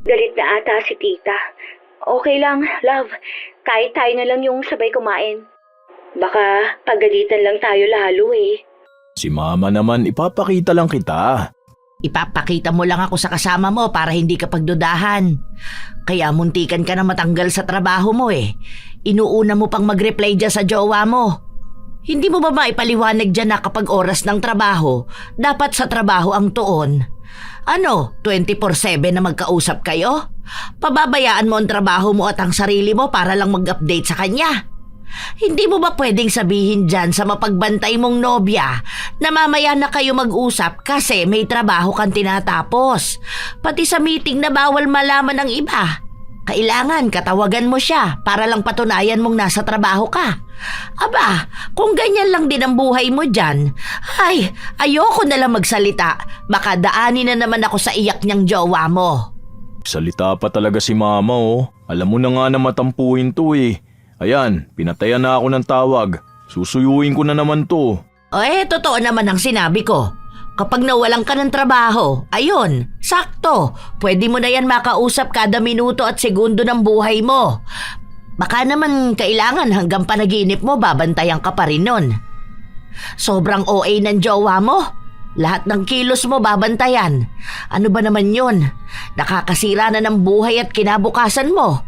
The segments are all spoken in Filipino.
Galit na ata si tita. Okay lang, love. Kahit tayo na lang yung sabay kumain. Baka pagalitan lang tayo lalo eh. Si mama naman, ipapakita lang kita. Ipapakita mo lang ako sa kasama mo para hindi ka pagdudahan. Kaya muntikan ka na matanggal sa trabaho mo eh. Inuuna mo pang mag-reply dyan sa jowa mo. Hindi mo ba maipaliwanag dyan na kapag oras ng trabaho, dapat sa trabaho ang tuon? Ano, 24/7 na magkausap kayo? Pababayaan mo ang trabaho mo at ang sarili mo para lang mag-update sa kanya. Hindi mo ba pwedeng sabihin dyan sa mapagbantay mong nobya na mamaya na kayo mag-usap kasi may trabaho kang tinatapos? Pati sa meeting na bawal malaman ng iba. Kailangan katawagan mo siya para lang patunayan mong nasa trabaho ka. Aba, kung ganyan lang din ang buhay mo dyan, ay, ayoko na lang magsalita. Baka daanin na naman ako sa iyak niyang jowa mo. Salita pa talaga si mama oh. Alam mo na nga na matampuhin to eh. Ayan, pinatayan na ako ng tawag. Susuyuin ko na naman to. Totoo naman ang sinabi ko. Kapag nawalan ka ng trabaho, ayun, sakto. Pwede mo na yan makausap kada minuto at segundo ng buhay mo. Baka naman kailangan hanggang panaginip mo babantayan ka pa rin nun. Sobrang OA ng jowa mo. Lahat ng kilos mo babantayan. Ano ba naman yun? Nakakasira na ng buhay at kinabukasan mo.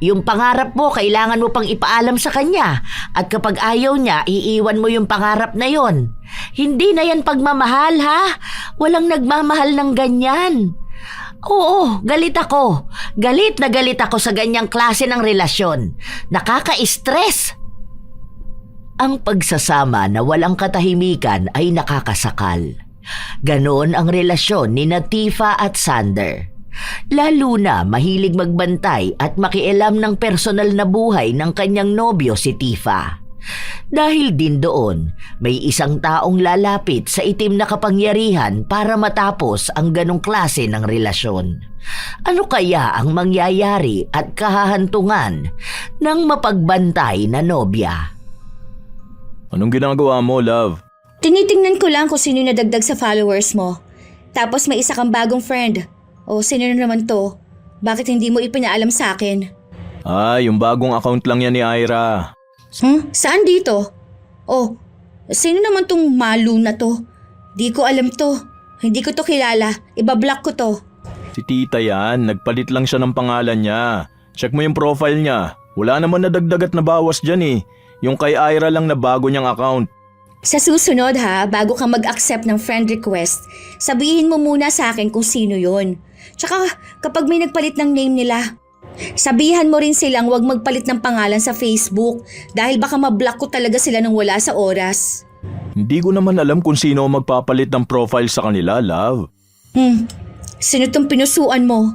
Yung pangarap mo, kailangan mo pang ipaalam sa kanya. At kapag ayaw niya, iiwan mo yung pangarap na yon. Hindi na yan pagmamahal, ha? Walang nagmamahal ng ganyan. Oo, galit ako. Galit na galit ako sa ganyang klase ng relasyon. Nakaka-stress. Ang pagsasama na walang katahimikan ay nakakasakal. Ganon ang relasyon ni Tifa at Sander. Lalo na mahilig magbantay at makialam ng personal na buhay ng kanyang nobyo si Tifa. Dahil din doon, may isang taong lalapit sa itim na kapangyarihan para matapos ang ganong klase ng relasyon. Ano kaya ang mangyayari at kahahantungan ng mapagbantay na nobya? Anong ginagawa mo, love? Tinitingnan ko lang kung sino yung nadagdag sa followers mo. Tapos may isa kang bagong friend. O sino na naman to? Bakit hindi mo ipinaalam sa akin? Yung bagong account lang yan ni Ira. Saan dito? Oh, sino naman tong malu na to? Di ko alam to. Hindi ko to kilala. Ibablock ko to. Si tita yan, nagpalit lang siya ng pangalan niya. Check mo yung profile niya. Wala naman nadagdag at nabawas dyan eh. Yung kay Ira lang na bago niyang account. Sa susunod ha, bago ka mag-accept ng friend request, sabihin mo muna sa akin kung sino yon. Tsaka kapag may nagpalit ng name nila, sabihan mo rin silang huwag magpalit ng pangalan sa Facebook dahil baka mablock ko talaga sila nang wala sa oras. Hindi ko naman alam kung sino magpapalit ng profile sa kanila, love. Sino tong pinusuan mo?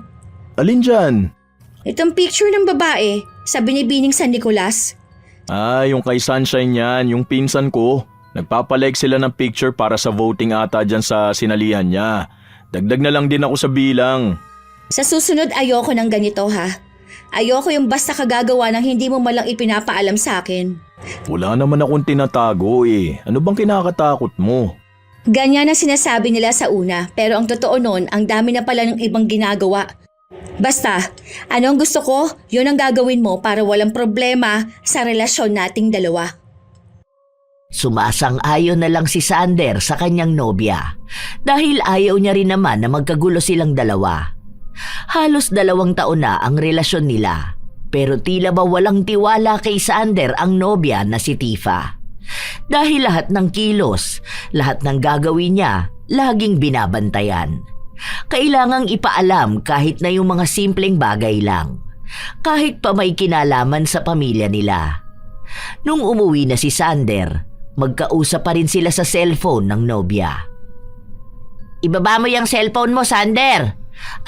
Alin dyan? Itong picture ng babae sa binibining San Nicolas. Yung kay Sunshine yan, yung pinsan ko. Nagpapalike sila ng picture para sa voting ata dyan sa sinalihan niya. Dagdag na lang din ako sa bilang. Sa susunod ayoko ng ganito ha. Ayoko yung basta kagagawa ng hindi mo malang ipinapaalam sa akin. Wala naman akong tinatago eh. Ano bang kinakatakot mo? Ganyan ang sinasabi nila sa una pero ang totoo nun ang dami na pala ng ibang ginagawa. Basta, ano ang gusto ko, yun ang gagawin mo para walang problema sa relasyon nating dalawa. Sumasang-ayon na lang si Sander sa kanyang nobya dahil ayaw niya rin naman na magkagulo silang dalawa. Halos 2 taon na ang relasyon nila pero tila ba walang tiwala kay Sander ang nobya na si Tifa. Dahil lahat ng kilos, lahat ng gagawin niya, laging binabantayan. Kailangang ipaalam kahit na yung mga simpleng bagay lang, kahit pa may kinalaman sa pamilya nila. Nung umuwi na si Sander, magkausap pa rin sila sa cellphone ng nobya. Ibaba mo yung cellphone mo, Sander.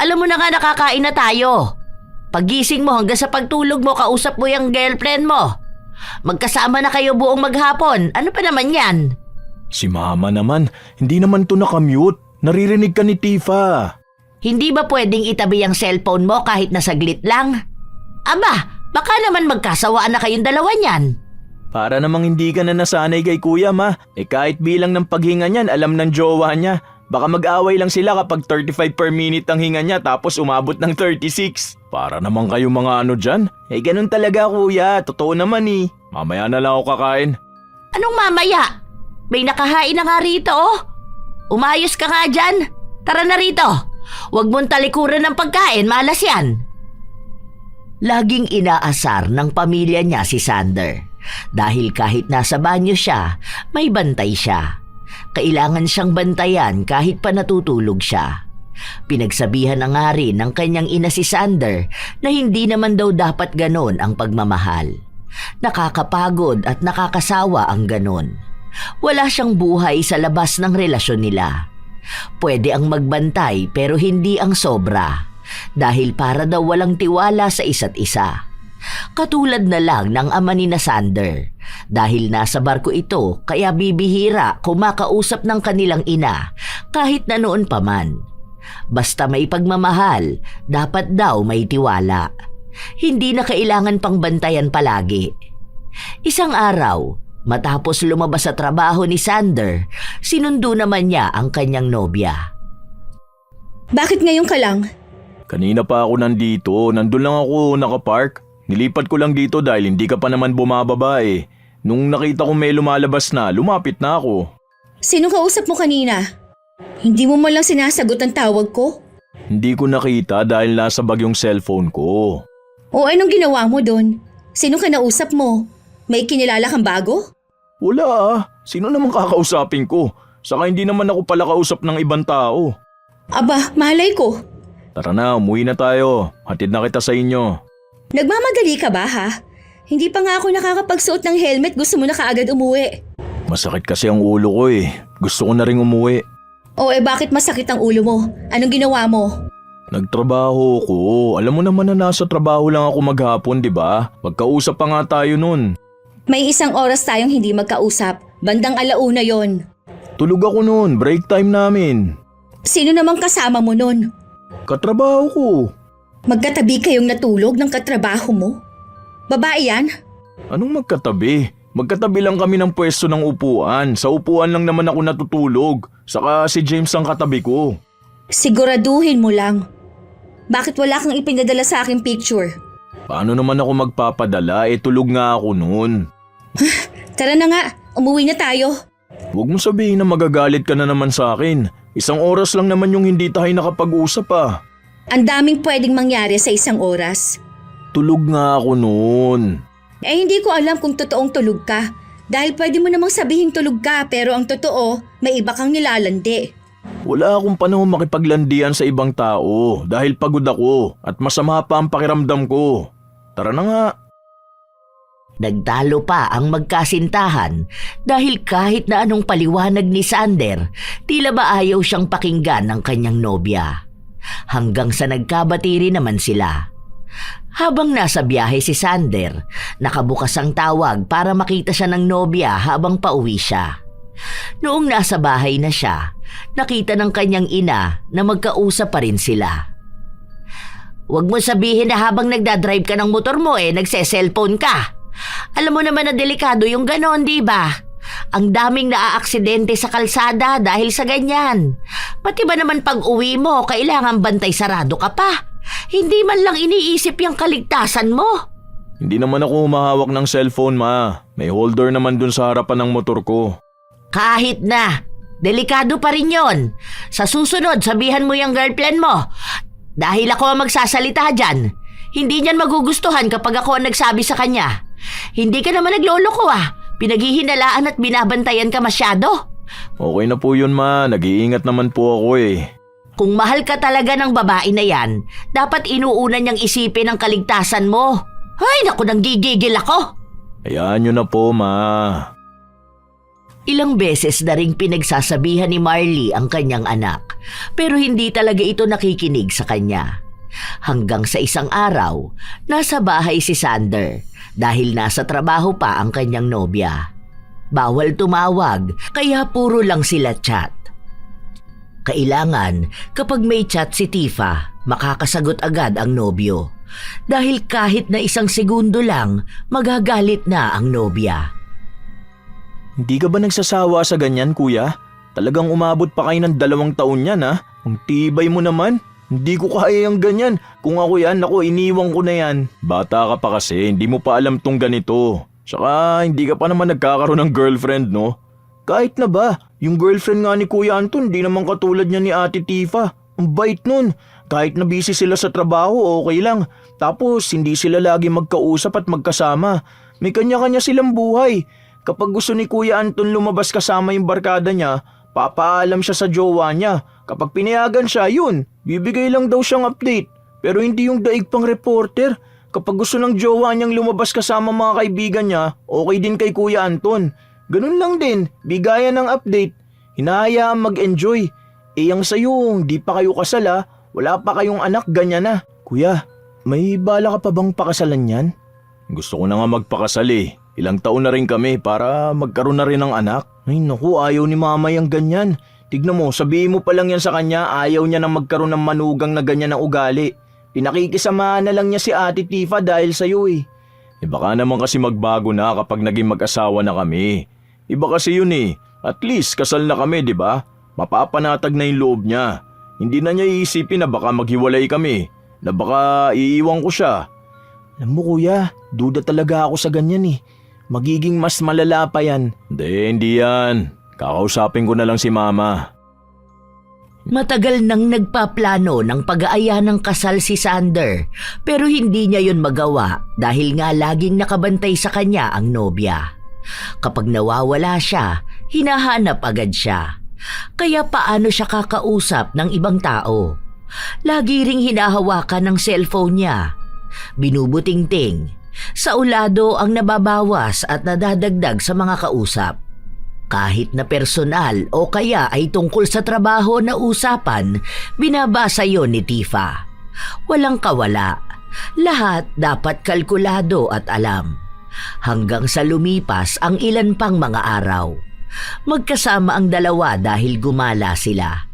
Alam mo na nga nakakain na tayo. Pagising mo hanggang sa pagtulog mo, kausap mo yung girlfriend mo. Magkasama na kayo buong maghapon. Ano pa naman yan? Si mama naman, hindi naman to nakamute. Naririnig ka ni Tifa. Hindi ba pwedeng itabi ang cellphone mo kahit na saglit lang? Aba, baka naman magkasawaan na kayong dalawa niyan. Para namang hindi ka na nasanay kay kuya ma. Kahit bilang ng paghinga niyan, alam ng jowa niya. Baka mag-away lang sila kapag 35 per minute ang hinga niya tapos umabot ng 36. Para naman kayo mga ano dyan. Ganun talaga kuya, totoo naman eh. Mamaya na lang ako kakain. Anong mamaya? May nakahain na nga rito oh. Umayos ka nga dyan. Tara na rito. Huwag mong talikuran ng pagkain, malas yan. Laging inaasar ng pamilya niya si Sander. Dahil kahit nasa banyo siya, may bantay siya. Kailangan siyang bantayan kahit pa natutulog siya. Pinagsabihan na nga rin ng kanyang ina si Sander na hindi naman daw dapat ganon ang pagmamahal. Nakakapagod at nakakasawa ang ganon. Wala siyang buhay sa labas ng relasyon nila. Pwede ang magbantay pero hindi ang sobra. Dahil para daw walang tiwala sa isa't isa. Katulad na lang ng ama ni na Sander. Dahil nasa barko ito kaya bibihira kumakausap ng kanilang ina kahit na noon pa man. Basta may pagmamahal, dapat daw may tiwala. Hindi na kailangan pang bantayan palagi. Isang araw, matapos lumabas sa trabaho ni Sander, sinundo naman niya ang kanyang nobya. Bakit ngayon ka lang? Kanina pa ako nandito, nandun lang ako nakapark. Nilipat ko lang dito dahil hindi ka pa naman bumababa eh. Nung nakita ko may lumalabas na, lumapit na ako. Sino kausap mo kanina? Hindi mo man lang sinasagot ang tawag ko? Hindi ko nakita dahil nasa bag yung cellphone ko. O anong ginawa mo doon? Sino ka nausap mo? May kinilala kang bago? Wala ah, sino naman kakausapin ko? Saka hindi naman ako pala kausap ng ibang tao. Aba, malay ko. Tara na, umuwi na tayo. Hatid na kita sa inyo. Nagmamadali ka ba ha? Hindi pa nga ako nakakapagsuot ng helmet, gusto mo na kaagad umuwi. Masakit kasi ang ulo ko eh. Gusto ko na rin umuwi. O bakit masakit ang ulo mo? Anong ginawa mo? Nagtrabaho ko. Alam mo naman na nasa trabaho lang ako maghapon, di ba? Magkausap pa nga tayo nun. May isang oras tayong hindi magkausap. Bandang 1:00 yon. Tulog ako nun, break time namin. Sino namang kasama mo nun? Katrabaho ko. Magkatabi kayong natulog ng katrabaho mo? Babae yan? Anong magkatabi? Magkatabi lang kami ng pwesto ng upuan. Sa upuan lang naman ako natutulog. Saka si James ang katabi ko. Siguraduhin mo lang. Bakit wala kang ipinadala sa aking picture? Paano naman ako magpapadala? Tulog nga ako noon. Tara na nga, umuwi na tayo. Huwag mo sabihin na magagalit ka na naman sa akin. Isang oras lang naman yung hindi tayo nakapag-usap ah. Ang daming pwedeng mangyari sa isang oras. Tulog nga ako noon. Hindi ko alam kung totoong tulog ka. Dahil pwede mo namang sabihin tulog ka pero ang totoo, may iba kang nilalandi. Wala akong panahon makipaglandian sa ibang tao dahil pagod ako at masama pa ang pakiramdam ko. Tara na nga. Nagtalo pa ang magkasintahan dahil kahit na anong paliwanag ni Sander, tila ba ayaw siyang pakinggan ng kanyang nobya. Hanggang sa nagkabatiri naman sila. Habang nasa biyahe si Sander, nakabukas ang tawag para makita siya ng nobya habang pauwi siya. Noong nasa bahay na siya, nakita ng kanyang ina na magkausap pa rin sila. Huwag mo sabihin na habang nagdadrive ka ng motor mo nagse-cellphone ka. Alam mo naman na delikado yung ganon, di ba? Ang daming naaaksidente sa kalsada dahil sa ganyan. Pati ba naman pag uwi mo, kailangan bantay sarado ka pa? Hindi man lang iniisip yung kaligtasan mo. Hindi naman ako humahawak ng cellphone, ma. May holder naman dun sa harapan ng motor ko. Kahit na, delikado pa rin yon. Sa susunod, sabihan mo yung girlfriend mo. Dahil ako ang magsasalita dyan. Hindi niyan magugustuhan kapag ako ang nagsabi sa kanya. Hindi ka naman nagloloko Pinaghihinalaan at binabantayan ka masyado. Okay na po yun, ma. Nag-iingat naman po ako Kung mahal ka talaga ng babae na yan, dapat inuuna niyang isipin ang kaligtasan mo. Ay, naku, nang gigigil ako. Hayaan nyo na po, ma. Ilang beses na ring pinagsasabihan ni Marley ang kanyang anak, pero hindi talaga ito nakikinig sa kanya. Hanggang sa isang araw, nasa bahay si Sander dahil nasa trabaho pa ang kanyang nobya. Bawal tumawag, kaya puro lang sila chat. Kailangan, kapag may chat si Tifa, makakasagot agad ang nobyo. Dahil kahit na isang segundo lang, magagalit na ang nobya. Hindi ka ba nagsasawa sa ganyan, kuya? Talagang umabot pa kayo ng 2 taon yan ha? Ang tibay mo naman. Hindi ko kaya yung ganyan. Kung ako yan, iniwan ko na yan. Bata ka pa kasi, hindi mo pa alam tong ganito. Tsaka hindi ka pa naman nagkakaroon ng girlfriend, no? Kahit na ba, yung girlfriend nga ni Kuya Anton, di naman katulad niya ni Ate Tifa. Ang bait nun. Kahit na busy sila sa trabaho, okay lang. Tapos hindi sila lagi magkausap at magkasama. May kanya-kanya silang buhay. Kapag gusto ni Kuya Anton lumabas kasama yung barkada niya, papaalam siya sa jowa niya. Kapag pinayagan siya, yun, bibigay lang daw siyang update. Pero hindi yung daig pang reporter. Kapag gusto ng jowa niyang lumabas kasama mga kaibigan niya, okay din kay Kuya Anton. Ganun lang din, bigayan ng update. Hinahayaan mag-enjoy. Yang sa'yo, di pa kayo kasal ha. Wala pa kayong anak, ganyan na. Kuya, may bala ka pa bang pakasalan yan? Gusto ko na nga magpakasal eh. Ilang taon na rin kami para magkaroon na rin ng anak. Ay naku, ayaw ni mama yung ganyan. Tignan mo, sabihin mo pa lang yan sa kanya, ayaw niya nang magkaroon ng manugang na ganyan ng ugali. Pinakikisamahan na lang niya si Ate Tifa dahil sa'yo eh. Baka naman kasi magbago na kapag naging mag-asawa na kami. Iba kasi yun eh. At least kasal na kami, di ba? Mapapanatag na yung loob niya. Hindi na niya iisipin na baka maghiwalay kami. Na baka iiwan ko siya. Alam mo kuya, duda talaga ako sa ganyan eh. Magiging mas malala pa yan. Hindi yan. Kakausapin ko na lang si mama. Matagal nang nagpaplano ng pag-aaya ng kasal si Sander, pero hindi niya yon magawa dahil nga laging nakabantay sa kanya ang nobya. Kapag nawawala siya, hinahanap agad siya. Kaya paano siya kakausap ng ibang tao? Lagi ring hinahawakan ng cellphone niya. Binubutingting. Sa ulado ang nababawas at nadadagdag sa mga kausap. Kahit na personal o kaya ay tungkol sa trabaho na usapan, binabasa yon ni Tifa. Walang kawala. Lahat dapat kalkulado at alam. Hanggang sa lumipas ang ilan pang mga araw. Magkasama ang dalawa dahil gumala sila.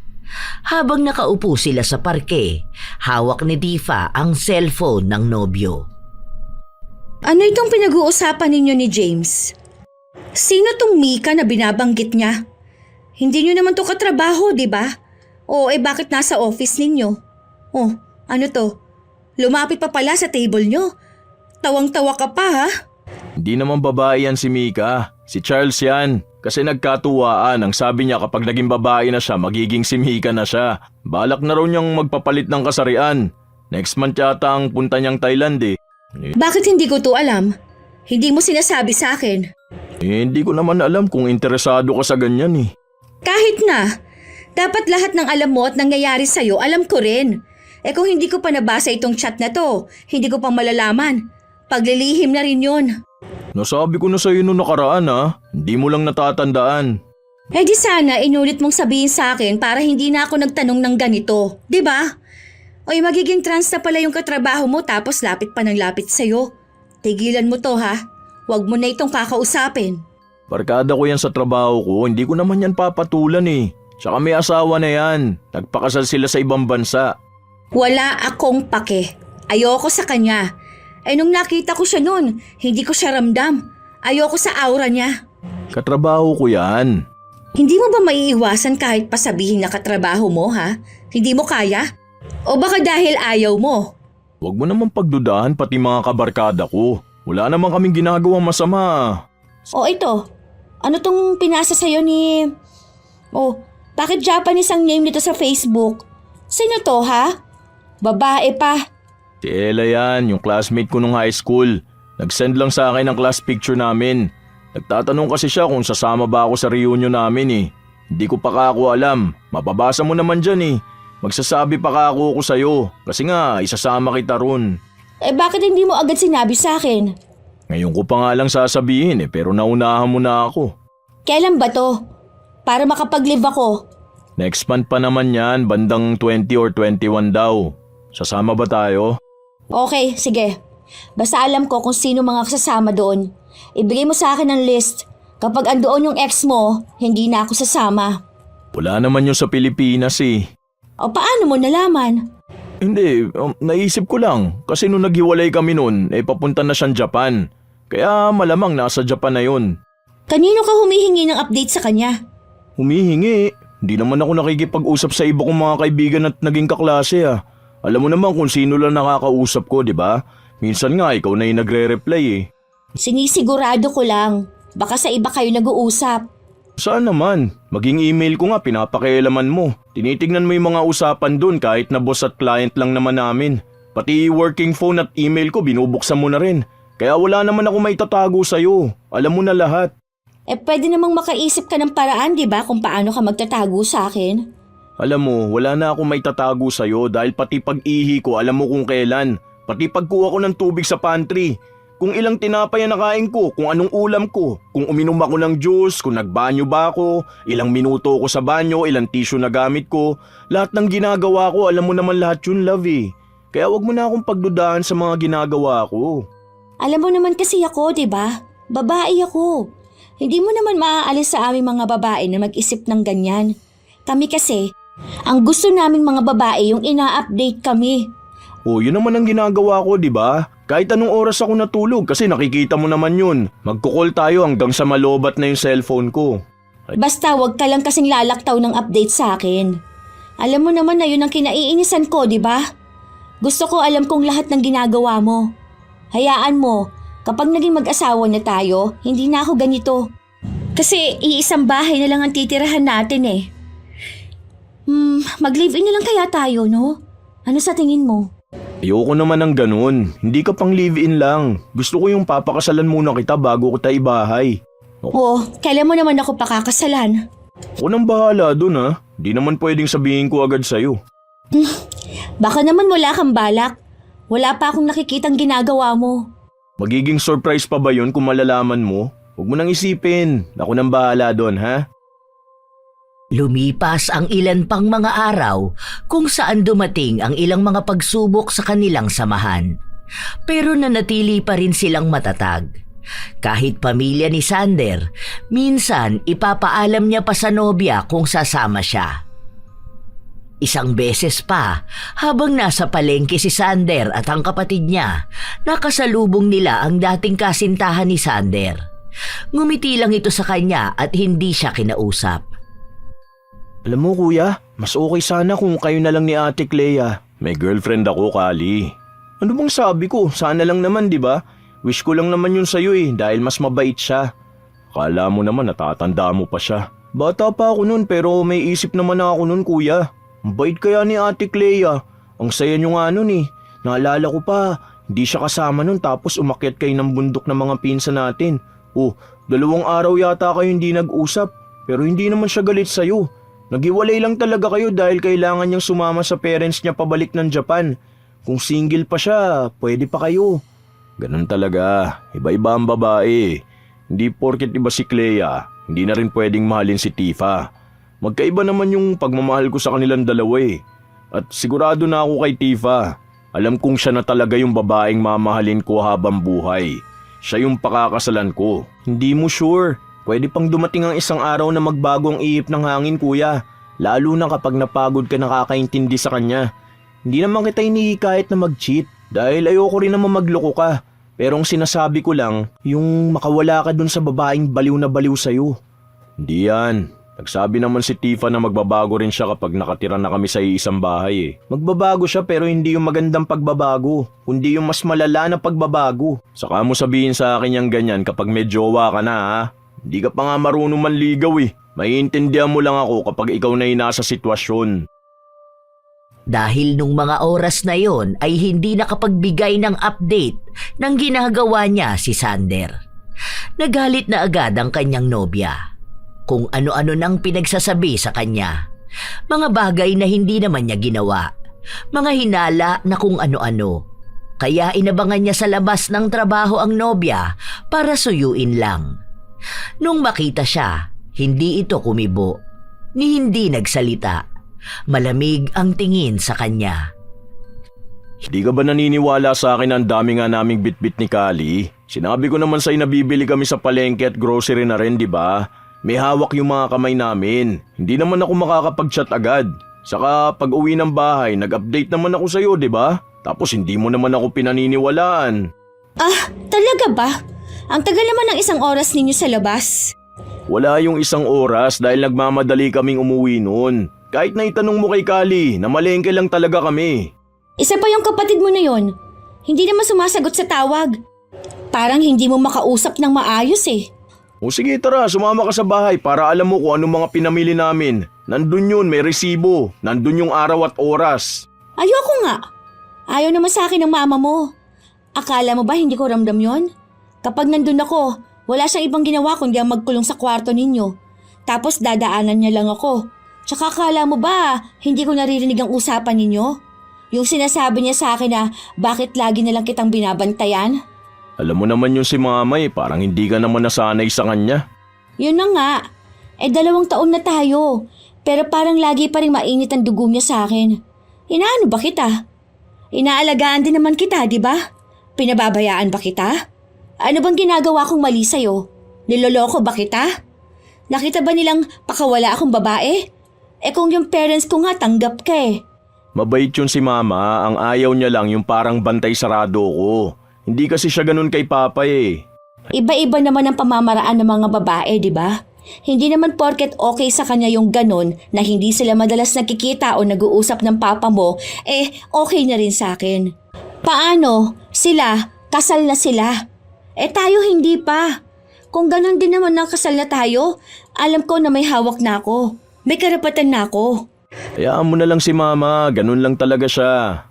Habang nakaupo sila sa parke, hawak ni Tifa ang cellphone ng nobyo. Ano itong pinag-uusapan ninyo ni James? Sino tong Mika na binabanggit niya? Hindi nyo naman to katrabaho, di ba? O bakit nasa office ninyo? Oh, ano to? Lumapit pa pala sa table nyo. Tawang-tawa ka pa ha? Hindi naman babae yan si Mika. Si Charles yan. Kasi nagkatuwaan ang sabi niya kapag naging babae na siya, magiging si Mika na siya. Balak na raw niyang magpapalit ng kasarian. Next month yata ang punta niyang Thailand eh. Bakit hindi ko to alam? Hindi mo sinasabi sa akin. Hindi ko naman alam kung interesado ka sa ganyan eh. Kahit na, dapat lahat ng alam mo at nangyayari sa'yo, alam ko rin. Kung hindi ko pa nabasa itong chat na to, hindi ko pa malalaman. Paglilihim na rin yun. Nasabi ko na sa'yo noong nakaraan ha. Hindi mo lang natatandaan. Di sana inulit mong sabihin sa akin para hindi na ako nagtanong ng ganito. Di ba? Magiging trans na pala yung katrabaho mo tapos lapit pa ng lapit sa'yo. Tigilan mo to ha. Huwag mo na itong kakausapin. Barkada ko yan sa trabaho ko, hindi ko naman yan papatulan eh. Tsaka may asawa na yan. Nagpakasal sila sa ibang bansa. Wala akong pake. Ayoko sa kanya. Nung nakita ko siya noon, hindi ko siya ramdam. Ayoko sa aura niya. Katrabaho ko yan. Hindi mo ba maiiwasan kahit pasabihin na katrabaho mo ha? Hindi mo kaya? O baka dahil ayaw mo? Huwag mo naman pagdudahan pati mga kabarkada ko. Wala naman kaming ginagawang masama. O ito, ano tong pinasa sa'yo ni... bakit Japanese ang name nito sa Facebook? Sino to ha? Babae pa. Si Ella yan, yung classmate ko nung high school. Nag-send lang sa akin ang class picture namin. Nagtatanong kasi siya kung sasama ba ako sa reunion namin eh. Hindi ko pa kako alam. Mababasa mo naman dyan eh. Magsasabi pa kako ko sa'yo. Kasi nga, isasama kita ron. Bakit hindi mo agad sinabi sa akin? Ngayon ko pa nga lang sasabihin pero naunahan mo na ako. Kailan ba to? Para makapag-live ako. Next month pa naman yan, bandang 20 or 21 daw. Sasama ba tayo? Okay, sige. Basta alam ko kung sino mga kasasama doon. Ibigay mo sa akin ang list. Kapag andoon yung ex mo, hindi na ako sasama. Wala naman yun sa Pilipinas eh. Paano mo nalaman? Hindi, naisip ko lang. Kasi nung naghiwalay kami nun, papunta na siyang Japan. Kaya malamang nasa Japan na yun. Kanino ka humihingi ng update sa kanya? Humihingi. Hindi naman ako nakikipag-usap sa iba kong mga kaibigan at naging kaklase ah. Alam mo naman kung sino lang nakakausap ko, di ba? Minsan nga ikaw na yung nagre-reply eh. Sinisigurado ko lang. Baka sa iba kayo nag-uusap. Saan naman? Maging email ko nga pinapakialaman mo. Tinitignan mo yung mga usapan dun kahit na boss at client lang naman namin. Pati working phone at email ko binubuksan mo na rin. Kaya wala naman ako may tatago sa'yo. Alam mo na lahat. Pwede namang makaisip ka ng paraan, di ba, kung paano ka magtatago sa akin? Alam mo, wala na ako may tatago sa'yo dahil pati pag-ihi ko alam mo kung kailan. Pati pagkuha ko ng tubig sa pantry. Kung ilang tinapay ang nakain ko, kung anong ulam ko, kung uminom ako ng juice, kung nagbanyo ba ako, ilang minuto ko sa banyo, ilang tissue na gamit ko. Lahat ng ginagawa ko, alam mo naman lahat yun, love eh. Kaya wag mo na akong pagdudahan sa mga ginagawa ko. Alam mo naman kasi ako, di ba? Babae ako. Hindi mo naman maaalis sa aming mga babae na mag-isip ng ganyan. Kami kasi, ang gusto naming mga babae yung ina-update kami. O yun naman ang ginagawa ko, di ba? Kahit anong oras ako natulog kasi nakikita mo naman yun. Magkukol tayo hanggang sa malobat na yung cellphone ko. Basta wag ka lang kasing lalaktaw ng update sa akin. Alam mo naman na yun ang kinaiinisan ko, di ba? Gusto ko alam kong lahat ng ginagawa mo. Hayaan mo, kapag naging mag-asawa na tayo, hindi na ako ganito. Kasi iisang bahay na lang ang titirahan natin eh. Mag-live-in na lang kaya tayo, no? Ano sa tingin mo? Ayoko naman ng ganun. Hindi ka pang live-in lang. Gusto ko yung papakasalan muna kita bago kita ibahay. Oo, kailan mo naman ako pakakasalan? Ako nang bahala dun ha. Di naman pwedeng sabihin ko agad sa'yo. Baka naman wala kang balak. Wala pa akong nakikitang ginagawa mo. Magiging surprise pa ba yun kung malalaman mo? Huwag mo nang isipin. Ako nang bahala dun ha. Lumipas ang ilan pang mga araw kung saan dumating ang ilang mga pagsubok sa kanilang samahan. Pero nanatili pa rin silang matatag. Kahit pamilya ni Sander, minsan ipapaalam niya pa sa nobya kung sasama siya. Isang beses pa, habang nasa palengke si Sander at ang kapatid niya, nakasalubong nila ang dating kasintahan ni Sander. Ngumiti lang ito sa kanya at hindi siya kinausap. Alam mo kuya, mas okay sana kung kayo na lang ni Ate Clea. May girlfriend ako, Kali. Ano bang sabi ko? Sana lang naman, di ba? Wish ko lang naman yun sa'yo eh, dahil mas mabait siya. Akala mo naman natatanda mo pa siya. Bata pa ako nun pero may isip naman ako nun kuya. Ang bait kaya ni Ate Clea. Ang saya nyo nga nun eh. Naalala ko pa, hindi siya kasama nun tapos umakyat kayo ng bundok ng mga pinsan natin. 2 araw yata kayo hindi nag-usap pero hindi naman siya galit sa'yo. Naghiwalay lang talaga kayo dahil kailangan niyang sumama sa parents niya pabalik ng Japan. Kung single pa siya, pwede pa kayo. Ganun talaga, iba-iba ang babae. Hindi porket iba si Clea, hindi na rin pwedeng mahalin si Tifa. Magkaiba naman yung pagmamahal ko sa kanilang dalawa eh. At sigurado na ako kay Tifa. Alam kong siya na talaga yung babaeng mamahalin ko habang buhay. Siya yung pakakasalan ko. Hindi mo sure. Pwede pang dumating ang isang araw na magbago ang ihip ng hangin kuya. Lalo na kapag napagod ka nakakaintindi sa kanya. Hindi naman kita inihikayat na mag-cheat dahil ayoko rin naman magloko ka. Pero ang sinasabi ko lang, yung makawala ka dun sa babaeng baliw na baliw sa'yo. Hindi yan. Nagsabi naman si Tifa na magbabago rin siya kapag nakatira na kami sa iisang bahay eh. Magbabago siya pero hindi yung magandang pagbabago, kundi yung mas malala na pagbabago. Saka mo sabihin sa akin yung ganyan kapag may jowa ka na ha. Hindi ka pa nga marunong manligaw eh. Maiintindihan mo lang ako kapag ikaw na yung nasa sitwasyon. Dahil nung mga oras na yon ay hindi nakapagbigay ng update ng ginagawa niya si Sander. Nagalit na agad ang kanyang nobya. Kung ano-ano nang pinagsasabi sa kanya. Mga bagay na hindi naman niya ginawa. Mga hinala na kung ano-ano. Kaya inabangan niya sa labas ng trabaho ang nobya para suyuin lang. Nung makita siya, hindi ito kumibo, ni hindi nagsalita. Malamig ang tingin sa kanya. Hindi ka ba naniniwala sa akin ang dami nga naming bitbit ni Kali? Sinabi ko naman sa'yo na bibili kami sa palengke at grocery na rin, di ba? May hawak yung mga kamay namin. Hindi naman ako makakapag-chat agad. Saka pag uwi ng bahay, nag-update naman ako sa'yo, di ba? Tapos hindi mo naman ako pinaniniwalaan. Ah, talaga ba? Ang tagal naman ng 1 oras ninyo sa labas. Wala yung isang oras dahil nagmamadali kaming umuwi noon. Kahit na itanong mo kay Kali, namalengke lang talaga kami. Isa pa yung kapatid mo na yon. Hindi naman sumasagot sa tawag. Parang hindi mo makausap ng maayos eh. O sige tara, sumama ka sa bahay para alam mo kung anong mga pinamili namin. Nandun yun, may resibo. Nandun yung araw at oras. Ayoko nga. Ayaw naman sa akin ng mama mo. Akala mo ba hindi ko ramdam yon? Kapag nandun ako, wala siyang ibang ginawa kundi ang magkulong sa kwarto ninyo. Tapos dadaanan niya lang ako. Tsaka akala mo ba hindi ko naririnig ang usapan ninyo? Yung sinasabi niya sa akin na bakit lagi na lang kitang binabantayan? Alam mo naman yun si mama parang hindi ka naman nasanay sa kanya. Yun na nga. 2 taon na tayo. Pero parang lagi pa rin mainit ang dugo niya sa akin. Inaano ba kita? Inaalagaan din naman kita, di ba? Pinababayaan ba kita? Ano bang ginagawa kong mali sa'yo? Niloloko ba kita? Nakita ba nilang pakawala akong babae? Kung yung parents ko nga tanggap ka eh. Mabait yun si mama, ang ayaw niya lang yung parang bantay sarado ko. Hindi kasi siya ganun kay papa Iba-iba naman ang pamamaraan ng mga babae, di ba? Hindi naman porket okay sa kanya yung ganon na hindi sila madalas nagkikita o nag-uusap ng papa mo, okay na rin sa akin. Paano? Sila, kasal na sila. Tayo hindi pa. Kung ganon din naman ang kasal na tayo, alam ko na may hawak na ako. May karapatan na ako. Hayaan mo na lang si mama, ganun lang talaga siya.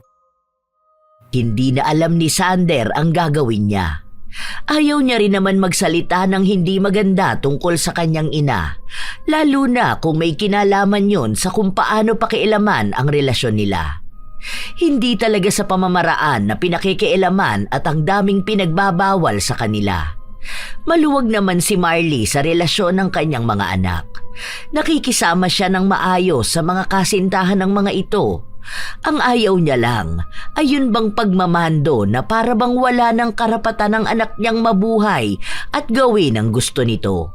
Hindi na alam ni Sander ang gagawin niya. Ayaw niya rin naman magsalita ng hindi maganda tungkol sa kanyang ina, lalo na kung may kinalaman yon sa kung paano pakialaman ang relasyon nila. Hindi talaga sa pamamaraan na pinakikialaman at ang daming pinagbabawal sa kanila. Maluwag naman si Marley sa relasyon ng kanyang mga anak. Nakikisama siya ng maayos sa mga kasintahan ng mga ito. Ang ayaw niya lang ay yun bang pagmamando na para bang wala ng karapatan ng anak niyang mabuhay at gawin ang gusto nito.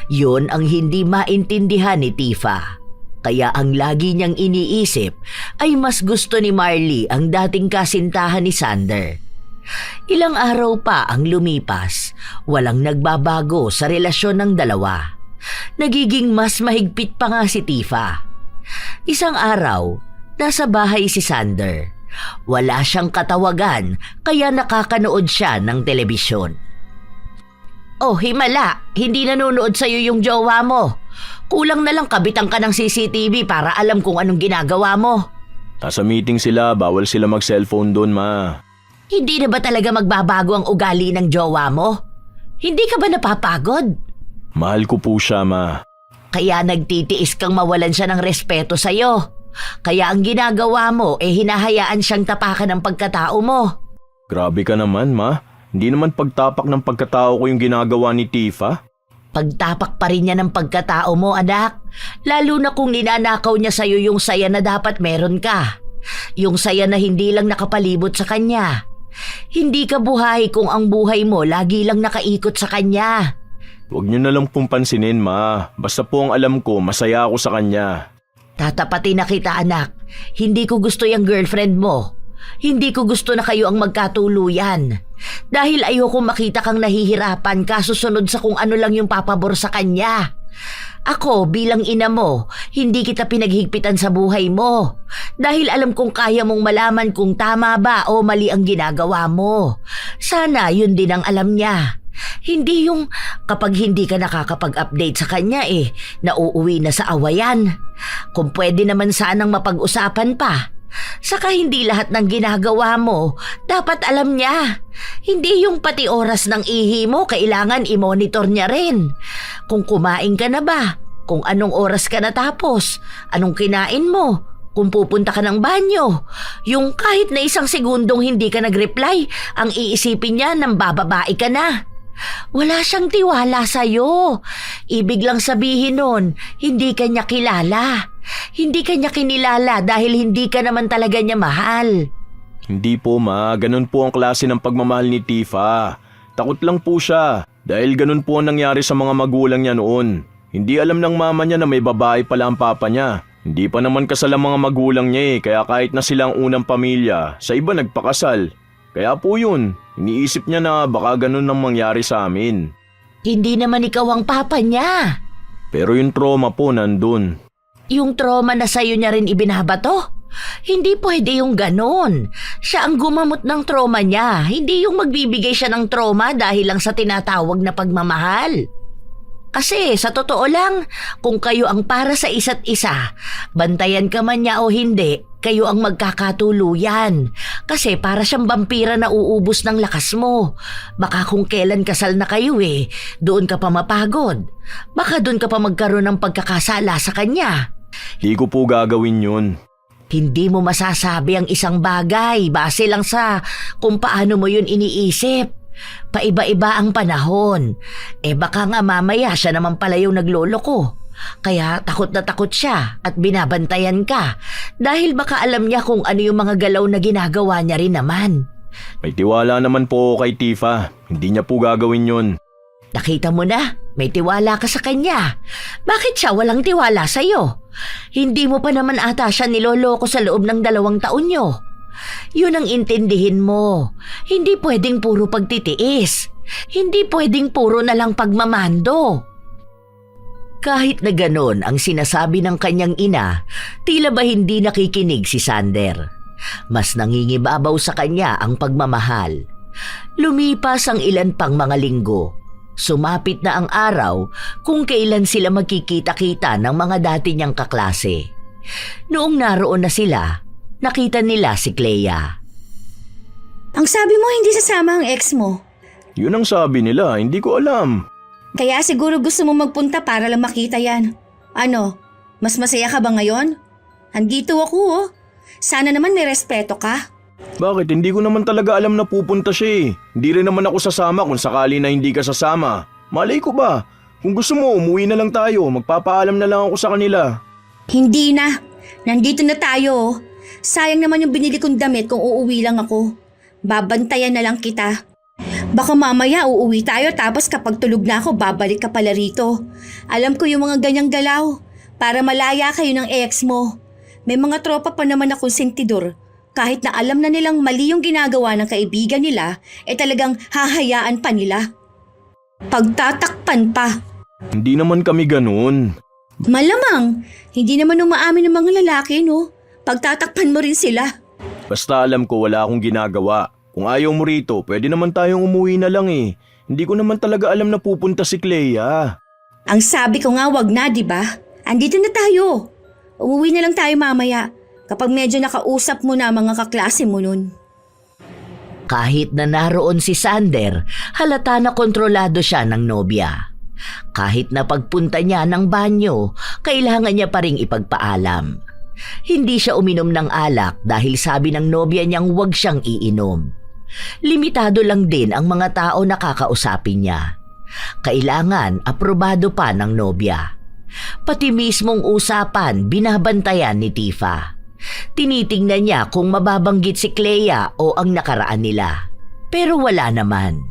Yun ang hindi maintindihan ni Tifa. Kaya ang lagi niyang iniisip ay mas gusto ni Marley ang dating kasintahan ni Sander. Ilang araw pa ang lumipas, walang nagbabago sa relasyon ng dalawa. Nagiging mas mahigpit pa nga si Tifa. Isang araw, nasa bahay si Sander. Wala siyang katawagan kaya nakakanood siya ng telebisyon. Oh, himala, hindi nanonood sa'yo yung jowa mo. Kulang na lang kabitan ka ng CCTV para alam kung anong ginagawa mo. Nasa meeting sila, bawal sila mag-cellphone doon, ma. Hindi na ba talaga magbabago ang ugali ng jowa mo? Hindi ka ba napapagod? Mahal ko po siya, ma. Kaya nagtitiis kang mawalan siya ng respeto sa'yo. Kaya ang ginagawa mo hinahayaan siyang tapakan ng pagkatao mo. Grabe ka naman, ma. Hindi naman pagtapak ng pagkatao ko yung ginagawa ni Tifa. Pagtapak pa rin niya ng pagkatao mo, anak. Lalo na kung ninanakaw niya sa'yo yung saya na dapat meron ka. Yung saya na hindi lang nakapalibot sa kanya. Hindi ka buhay kung ang buhay mo lagi lang nakaikot sa kanya. Huwag niyo na lang pong pansinin, ma. Basta po ang alam ko, masaya ako sa kanya. Tatapatin na kita, anak. Hindi ko gusto yung girlfriend mo. Hindi ko gusto na kayo ang magkatuluyan. Dahil ayoko makita kang nahihirapan kasusunod sa kung ano lang yung papabor sa kanya. Ako bilang ina mo, hindi kita pinaghigpitan sa buhay mo. Dahil alam kong kaya mong malaman kung tama ba o mali ang ginagawa mo. Sana yun din ang alam niya. Hindi yung kapag hindi ka nakakapag-update sa kanya nauuwi na sa awayan. Kung pwede naman sanang mapag-usapan pa. Saka hindi lahat ng ginagawa mo, dapat alam niya. Hindi yung pati oras ng ihi mo, kailangan i-monitor niya rin. Kung kumain ka na ba? Kung anong oras ka natapos? Anong kinain mo? Kung pupunta ka ng banyo? Yung kahit na isang segundong hindi ka nag-reply, ang iisipin niya nang bababae ka na. Wala siyang tiwala sa'yo. Ibig lang sabihin nun, hindi ka niya kilala. Hindi ka niya kinilala dahil hindi ka naman talaga niya mahal. Hindi po, ma. Ganun po ang klase ng pagmamahal ni Tifa. Takot lang po siya dahil ganun po ang nangyari sa mga magulang niya noon. Hindi alam ng mama niya na may babae pala ang papa niya. Hindi pa naman kasal ang mga magulang niya kaya kahit na sila ang unang pamilya, sa iba nagpakasal. Kaya po yun, iniisip niya na baka ganun ang mangyari sa amin. Hindi naman ikaw ang papa niya. Pero yung trauma po nandun. Yung trauma na sa'yo niya rin ibinabato? Hindi pwede yung ganon. Siya ang gumamot ng trauma niya, hindi yung magbibigay siya ng trauma dahil lang sa tinatawag na pagmamahal. Kasi sa totoo lang, kung kayo ang para sa isa't isa, bantayan ka man niya o hindi, kayo ang magkakatuluyan. Kasi para siyang vampira na uubos ng lakas mo. Baka kung kailan kasal na kayo doon ka pa mapagod. Baka doon ka pa magkaroon ng pagkakasala sa kanya. Di ko po gagawin yun. Hindi mo masasabi ang isang bagay base lang sa kung paano mo yun iniisip. Paiba-iba ang panahon. Baka nga mamaya siya naman pala yung nagloloko. Kaya takot na takot siya at binabantayan ka. Dahil baka alam niya kung ano yung mga galaw na ginagawa niya rin naman. May tiwala naman po kay Tifa. Hindi niya po gagawin yun. Nakita mo na, may tiwala ka sa kanya. Bakit siya walang tiwala sa'yo? Hindi mo pa naman ata siya niloloko sa loob ng 2 taon niyo. Yun ang intindihin mo. Hindi pwedeng puro pagtitiis. Hindi pwedeng puro na lang pagmamando. Kahit na ganon ang sinasabi ng kanyang ina, tila ba hindi nakikinig si Sander. Mas nangingibabaw sa kanya ang pagmamahal. Lumipas ang ilan pang mga linggo. Sumapit na ang araw kung kailan sila magkikita-kita ng mga dati niyang kaklase. Noong naroon na sila, nakita nila si Clea. Ang sabi mo hindi sasama ang ex mo. Yun ang sabi nila, hindi ko alam. Kaya siguro gusto mo magpunta para lang makita yan. Ano, mas masaya ka ba ngayon? Andito ako Sana naman may respeto ka. Bakit? Hindi ko naman talaga alam na pupunta siya Hindi rin naman ako sasama kung sakali na hindi ka sasama. Malay ko ba? Kung gusto mo, umuwi na lang tayo. Magpapaalam na lang ako sa kanila. Hindi na. Nandito na tayo. Sayang naman yung binili kong damit kung uuwi lang ako. Babantayan na lang kita. Baka mamaya uuwi tayo tapos kapag tulog na ako babalik ka pala rito. Alam ko yung mga ganyang galaw. Para malaya kayo ng ex mo. May mga tropa pa naman akong sentidor. Kahit na alam na nilang mali yung ginagawa ng kaibigan nila, talagang hahayaan pa nila. Pagtatakpan pa. Hindi naman kami ganun. Malamang, hindi naman umaamin ng mga lalaki, no? Pagtatakpan mo rin sila. Basta alam ko wala akong ginagawa. Kung ayaw mo rito, pwede naman tayong umuwi na lang Hindi ko naman talaga alam na pupunta si Clea. Ang sabi ko nga wag na, di ba? Andito na tayo. Umuwi na lang tayo mamaya. Kapag medyo nakausap mo na mga kaklase mo nun. Kahit na naroon si Sander, halata na kontrolado siya ng nobya. Kahit na pagpunta niya ng banyo, kailangan niya pa ring ipagpaalam. Hindi siya uminom ng alak dahil sabi ng nobya niyang huwag siyang iinom. Limitado lang din ang mga tao na kakausapin niya. Kailangan aprobado pa ng nobya. Pati mismong usapan binabantayan ni Tifa. Tinitingnan niya kung mababanggit si Clea o ang nakaraan nila. Pero wala naman.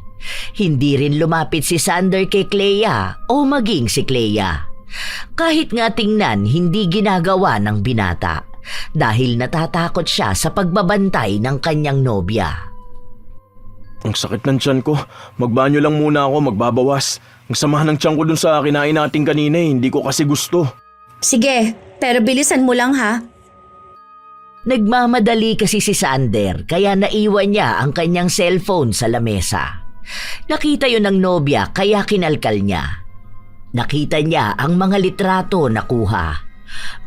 Hindi rin lumapit si Sander kay Clea o maging si Clea. Kahit nga tingnan hindi ginagawa ng binata dahil natatakot siya sa pagbabantay ng kanyang nobya. Ang sakit ng tiyan ko. Magbanyo lang muna ako, magbabawas. Ang samahan ng tiyan ko dun sa kinain natin kanina hindi ko kasi gusto. Sige, pero bilisan mo lang ha. Nagmamadali kasi si Sander kaya naiwan niya ang kanyang cellphone sa lamesa. Nakita yun ng nobya kaya kinalkal niya. Nakita niya ang mga litrato na kuha.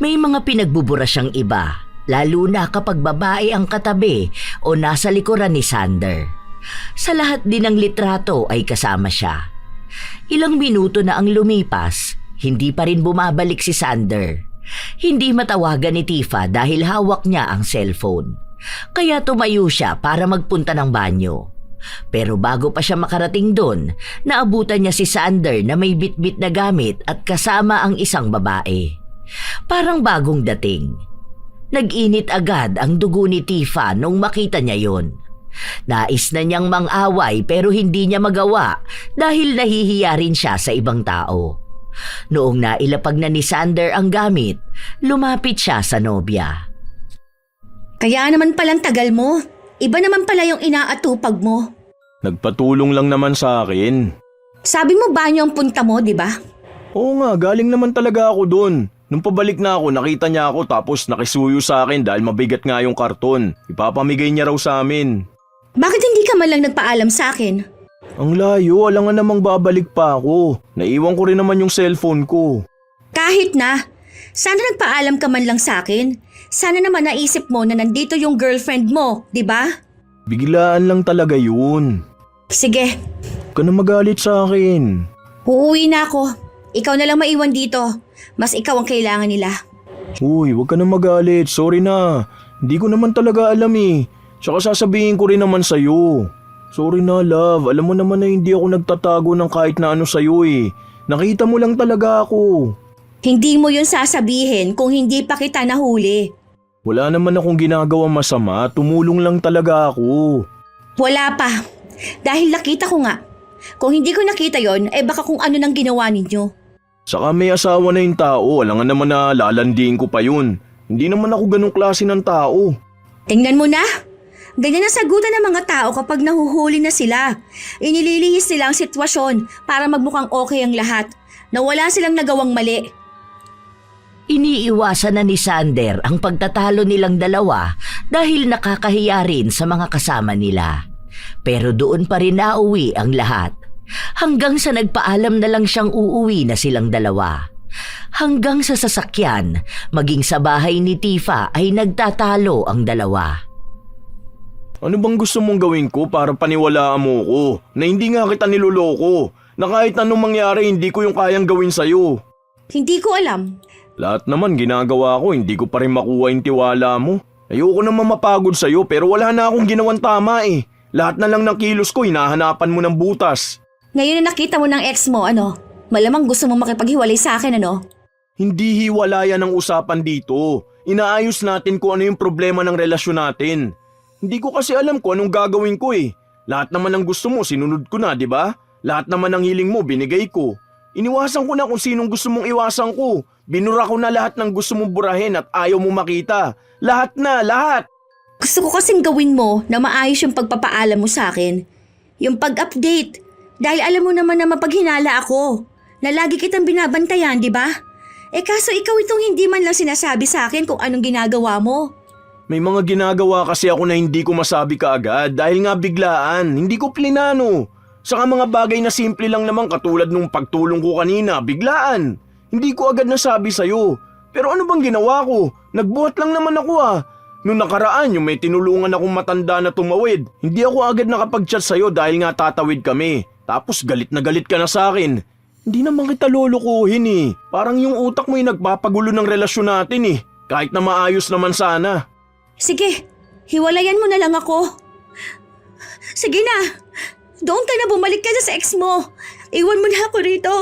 May mga pinagbubura siyang iba, lalo na kapag babae ang katabi o nasa likuran ni Sander. Sa lahat din ng litrato ay kasama siya. Ilang minuto na ang lumipas, hindi pa rin bumabalik si Sander. Hindi matawagan ni Tifa dahil hawak niya ang cellphone. Kaya tumayo siya para magpunta ng banyo. Pero bago pa siya makarating doon, naabutan niya si Sander na may bitbit na gamit at kasama ang isang babae. Parang bagong dating. Nag-init agad ang dugo ni Tifa nung makita niya yon. Nais na niyang mang-away pero hindi niya magawa dahil nahihiya rin siya sa ibang tao. Noong nailapag na ni Sander ang gamit, lumapit siya sa nobya. Kaya naman palang tagal mo. Iba naman pala yung inaatupag mo. Nagpatulong lang naman sa akin. Sabi mo banyo ang punta mo, di ba? Oo nga, galing naman talaga ako dun. Nung pabalik na ako, nakita niya ako tapos nakisuyo sa akin dahil mabigat nga yung karton. Ipapamigay niya raw sa amin. Bakit hindi ka man lang nagpaalam sa akin? Ang layo, alam nga namang babalik pa ako. Naiwan ko rin naman yung cellphone ko. Kahit na, sana nagpaalam ka man lang sa akin. Sana naman naisip mo na nandito yung girlfriend mo, di ba? Biglaan lang talaga yun. Sige, Huwag ka na magalit sa akin. uuwi na ako. Ikaw na lang maiwan dito. Mas ikaw ang kailangan nila. Uy, huwag ka na magalit. Sorry na. Hindi ko naman talaga alam eh. Tsaka sasabihin ko rin naman sa'yo. Sorry na, love. Alam mo naman na hindi ako nagtatago ng kahit na ano sa'yo eh. Nakita mo lang talaga ako. Hindi mo yun sasabihin kung hindi pa kita nahuli. Wala naman akong ginagawa masama. Tumulong lang talaga ako. Wala pa. Dahil nakita ko nga. Kung hindi ko nakita yon, baka kung ano nang ginawa ninyo. Saka may asawa na yung tao. Alam nga naman na lalandiin ko pa yun. Hindi naman ako ganong klase ng tao. Tingnan mo na. Ganyan ang sagutan ng mga tao kapag nahuhuli na sila. Inililihis nila ang sitwasyon para magmukhang okay ang lahat. Na wala silang nagawang mali. Iniiwasan na ni Sander ang pagtatalo nilang dalawa dahil nakakahiya rin sa mga kasama nila. Pero doon pa rin nauwi ang lahat. Hanggang sa nagpaalam na lang siyang uuwi na silang dalawa. Hanggang sa sasakyan, maging sa bahay ni Tifa ay nagtatalo ang dalawa. Ano bang gusto mong gawin ko para paniwalaan mo ko? Na hindi nga kita niloloko. Na kahit anong mangyari hindi ko yung kayang gawin sa'yo. Hindi ko alam. Lahat naman ginagawa ko, hindi ko pa rin makuha yung tiwala mo. Ayoko naman mapagod sa'yo pero wala na akong ginawang tama eh. Lahat na lang ng kilos ko hinahanapan mo ng butas. Ngayon na nakita mo ng ex mo, malamang gusto mo makipaghiwalay sa akin, Hindi hiwalayan ang usapan dito. Inaayos natin kung ano yung problema ng relasyon natin. Hindi ko kasi alam kung anong gagawin ko eh. Lahat naman ng gusto mo sinunod ko na, di ba? Lahat naman ng hiling mo binigay ko. Iniwasan ko na kung sinong gusto mong iwasan ko. Binura ko na lahat ng gusto mong burahin at ayaw mo makita. Lahat na, lahat! Gusto ko kasing gawin mo na maayos yung pagpapaalam mo sa akin. Yung pag-update. Dahil alam mo naman na mapaghinala ako. Na lagi kitang binabantayan, di ba? Kaso ikaw itong hindi man lang sinasabi sa akin kung anong ginagawa mo. May mga ginagawa kasi ako na hindi ko masabi kaagad dahil nga biglaan. Hindi ko plinano. Saka mga bagay na simple lang naman katulad nung pagtulong ko kanina, biglaan. Hindi ko agad nasabi sa'yo. Pero ano bang ginawa ko? Nagbuhat lang naman ako ah. Noong nakaraan yung may tinulungan akong matanda na tumawid, hindi ako agad nakapag-chat sa'yo dahil nga tatawid kami. Tapos galit na galit ka na sa akin. Hindi naman kita lulukuhin eh. Parang yung utak mo yung nagpapagulo ng relasyon natin eh. Kahit na maayos naman sana. Sige, hiwalayan mo na lang ako. Sige na, doon ka na, bumalik ka na sa ex mo. Iwan mo na ako rito.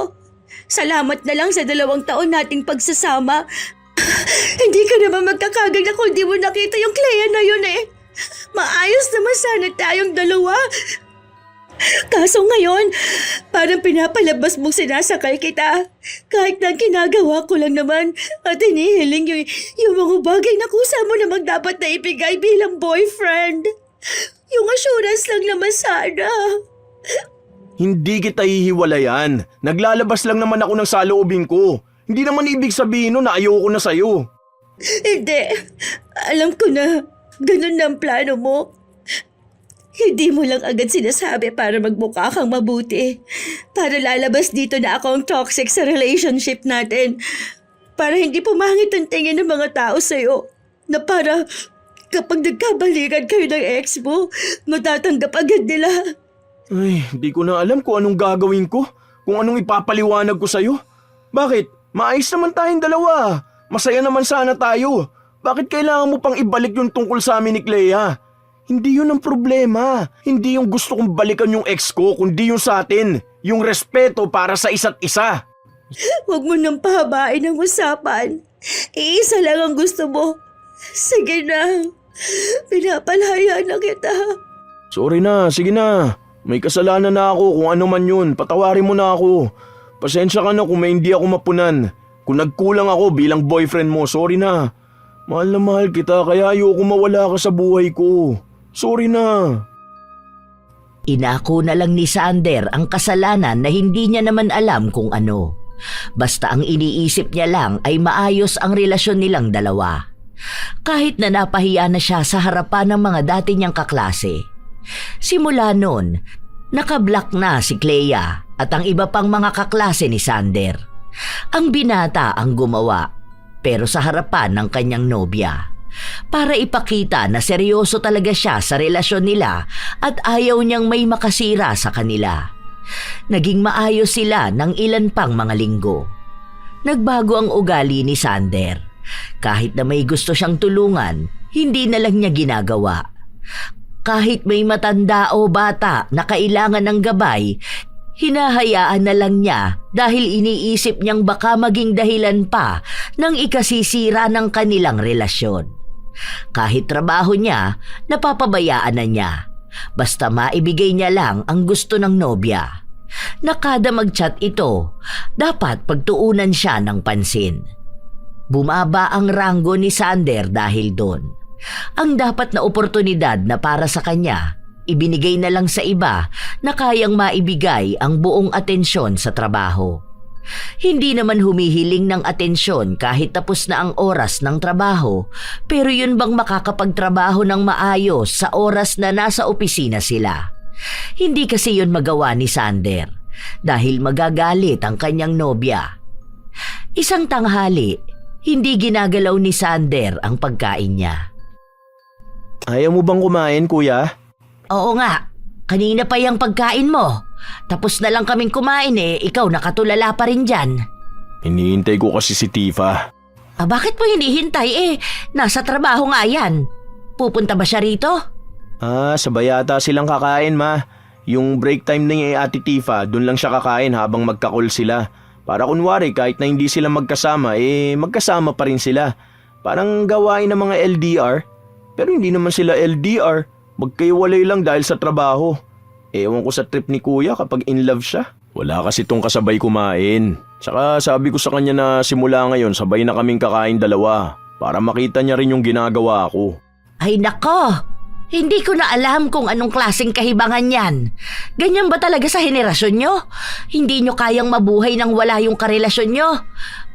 Salamat na lang sa 2 taon nating pagsasama. Hindi ka naman magkakaganda kung di mo nakita yung Clea na yun eh. Maayos naman sana tayong dalawa. Kaso ngayon, parang pinapalabas mong sinasakal kita. Kahit na ginagawa ko lang naman at hinihiling yung mga bagay na kusa mo namang dapat na ibigay bilang boyfriend. Yung assurance lang naman sana. Hindi kita hihiwalayan. Naglalabas lang naman ako ng saloobin ko. Hindi naman ibig sabihin nun na ayoko na sa'yo. Hindi. Alam ko na ganun na ang plano mo. Hindi mo lang agad sinasabi para magmukha kang mabuti. Para lalabas dito na ako ang toxic sa relationship natin. Para hindi pumangit ang tingin ng mga tao sa'yo. Na para kapag nagkabalikan kayo ng ex mo, matatanggap agad nila. Ay, di ko na alam kung anong gagawin ko. Kung anong ipapaliwanag ko sa'yo. Bakit? Maayos naman tayong dalawa. Masaya naman sana tayo. Bakit kailangan mo pang ibalik yung tungkol sa amin ni Clea? Hindi yun ang problema. Hindi yung gusto kong balikan yung ex ko, kundi yung sa atin. Yung respeto para sa isa't isa. Huwag mo nang pahabain ang usapan. Iisa lang ang gusto mo. Sige na. Pinapalaya na kita. Sorry na, sige na. May kasalanan na ako kung ano man yun. Patawarin mo na ako. Pasensya ka na kung may hindi ako mapunan. Kung nagkulang ako bilang boyfriend mo, sorry na. Mahal na mahal kita kaya ayoko mawala ka sa buhay ko. Sorry na. Inako na lang ni Sander ang kasalanan na hindi niya naman alam kung ano. Basta ang iniisip niya lang ay maayos ang relasyon nilang dalawa. Kahit na napahiya na siya sa harapan ng mga dati niyang kaklase. Simula noon, nakablock na si Clea at ang iba pang mga kaklase ni Sander. Ang binata ang gumawa, pero sa harapan ng kanyang nobya. Para ipakita na seryoso talaga siya sa relasyon nila at ayaw niyang may makasira sa kanila. Naging maayos sila ng ilan pang mga linggo. Nagbago ang ugali ni Sander. Kahit na may gusto siyang tulungan, hindi na lang niya ginagawa. Kahit may matanda o bata na kailangan ng gabay, hinahayaan na lang niya dahil iniisip niyang baka maging dahilan pa ng ikasisira ng kanilang relasyon. Kahit trabaho niya, napapabayaan na niya. Basta maibigay niya lang ang gusto ng nobya. Na kada mag-chat ito, dapat pagtuunan siya ng pansin. Bumaba ang ranggo ni Sander dahil doon. Ang dapat na oportunidad na para sa kanya, ibinigay na lang sa iba na kayang maibigay ang buong atensyon sa trabaho. Hindi naman humihiling ng atensyon kahit tapos na ang oras ng trabaho, pero yun bang makakapagtrabaho ng maayos sa oras na nasa opisina sila? Hindi kasi yun magawa ni Sander dahil magagalit ang kanyang nobya. Isang tanghali, hindi ginagalaw ni Sander ang pagkain niya. Ayaw mo bang kumain, kuya? Oo nga, kanina pa yung pagkain mo. Tapos na lang kaming kumain ikaw nakatulala pa rin dyan. Hinihintay ko kasi si Tifa. Bakit mo hinihintay nasa trabaho nga yan. Pupunta ba siya rito? Sabay yata silang kakain, ma. Yung break time ni Ate Tifa, dun lang siya kakain habang magka-call sila. Para kunwari kahit na hindi sila magkasama, magkasama pa rin sila. Parang gawain ng mga LDR. Pero hindi naman sila LDR. Magkaiwalay lang dahil sa trabaho. Ewan ko sa trip ni kuya kapag in love siya. Wala kasi tong kasabay kumain. Tsaka sabi ko sa kanya na simula ngayon sabay na kaming kakain dalawa. Para makita niya rin yung ginagawa ko. Ay nako, hindi ko na alam kung anong klaseng kahibangan yan. Ganyan ba talaga sa henerasyon nyo? Hindi nyo kayang mabuhay nang wala yung karelasyon nyo?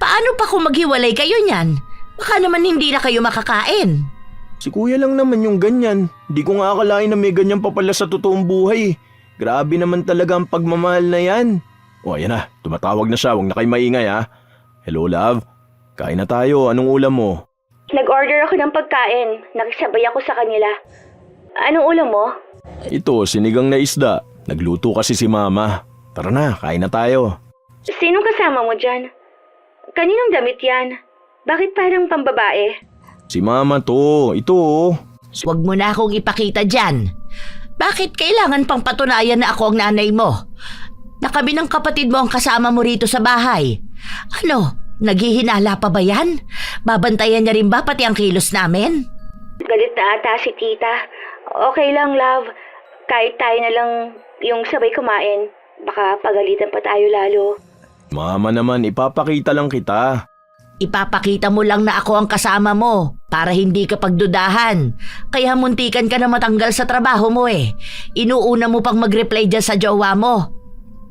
Paano pa kung maghiwalay kayo niyan? Baka naman hindi na kayo makakain. Si kuya lang naman yung ganyan. Di ko nga akalain na may ganyan pa pala sa totoong buhay. Grabe naman talaga ang pagmamahal na yan. Ayan na, tumatawag na siya. Huwag na kayo maingay ha. Hello love, kain na tayo. Anong ulam mo? Nag-order ako ng pagkain. Nakisabay ako sa kanila. Anong ulam mo? Ito, sinigang na isda. Nagluto kasi si mama. Tara na, kain na tayo. Sinong kasama mo dyan? Kaninong damit yan? Bakit parang pambabae? Si mama to, ito oh. Huwag mo na akong ipakita dyan. Bakit kailangan pang patunayan na ako ang nanay mo? Na kami ng kapatid mo ang kasama mo rito sa bahay. Ano, naghihinala pa ba yan? Babantayan niya rin ba pati ang kilos namin? Galit na ata si tita. Okay lang, love. Kahit tayo na lang yung sabay kumain. Baka pagalitan pa tayo lalo. Mama naman, ipapakita lang kita. Ipapakita mo lang na ako ang kasama mo para hindi ka pagdudahan. Kaya muntikan ka na matanggal sa trabaho mo Inuuna mo pang mag-reply dyan sa jowa mo.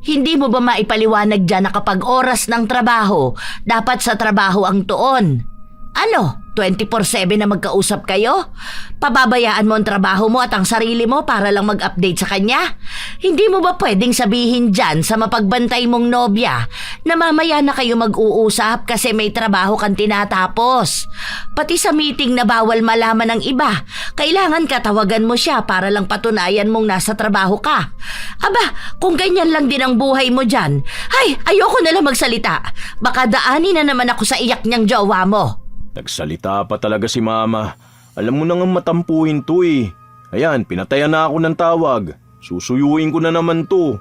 Hindi mo ba maipaliwanag dyan na kapag oras ng trabaho, dapat sa trabaho ang tuon? Ano? 24/7 na magkausap kayo? Pababayaan mo ang trabaho mo at ang sarili mo para lang mag-update sa kanya? Hindi mo ba pwedeng sabihin dyan sa mapagbantay mong nobya na mamaya na kayo mag-uusap kasi may trabaho kang tinatapos? Pati sa meeting na bawal malaman ng iba, kailangan katawagan mo siya para lang patunayan mong nasa trabaho ka. Aba, kung ganyan lang din ang buhay mo dyan, ay, ayoko na lang magsalita. Baka daanin na naman ako sa iyak niyang jowa mo. Nagsalita pa talaga si mama. Alam mo na nga matampuhin to Ayan, pinatayan na ako ng tawag. Susuyuin ko na naman to.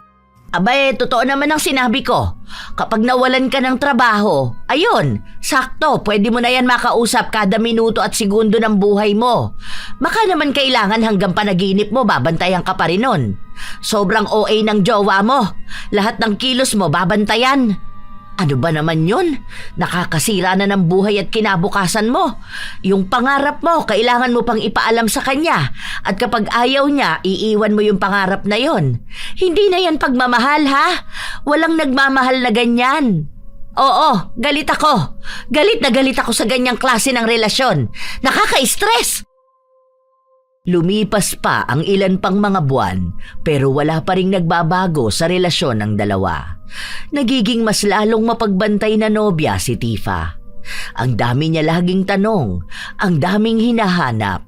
Abay, totoo naman ang sinabi ko. Kapag nawalan ka ng trabaho, ayun, sakto, pwede mo na yan makausap kada minuto at segundo ng buhay mo. Baka naman kailangan hanggang panaginip mo, babantayan ka pa rin nun. Sobrang OA ng jowa mo. Lahat ng kilos mo, babantayan. Ano ba naman yun? Nakakasira na ng buhay at kinabukasan mo. Yung pangarap mo, kailangan mo pang ipaalam sa kanya. At kapag ayaw niya, iiwan mo yung pangarap na yon. Hindi na yan pagmamahal, ha? Walang nagmamahal na ganyan. Oo, galit ako. Galit na galit ako sa ganyang klase ng relasyon. Nakaka-stress! Lumipas pa ang ilan pang mga buwan pero wala pa ring nagbabago sa relasyon ng dalawa. Nagiging mas lalong mapagbantay na nobya si Tifa. Ang dami niya laging tanong, ang daming hinahanap.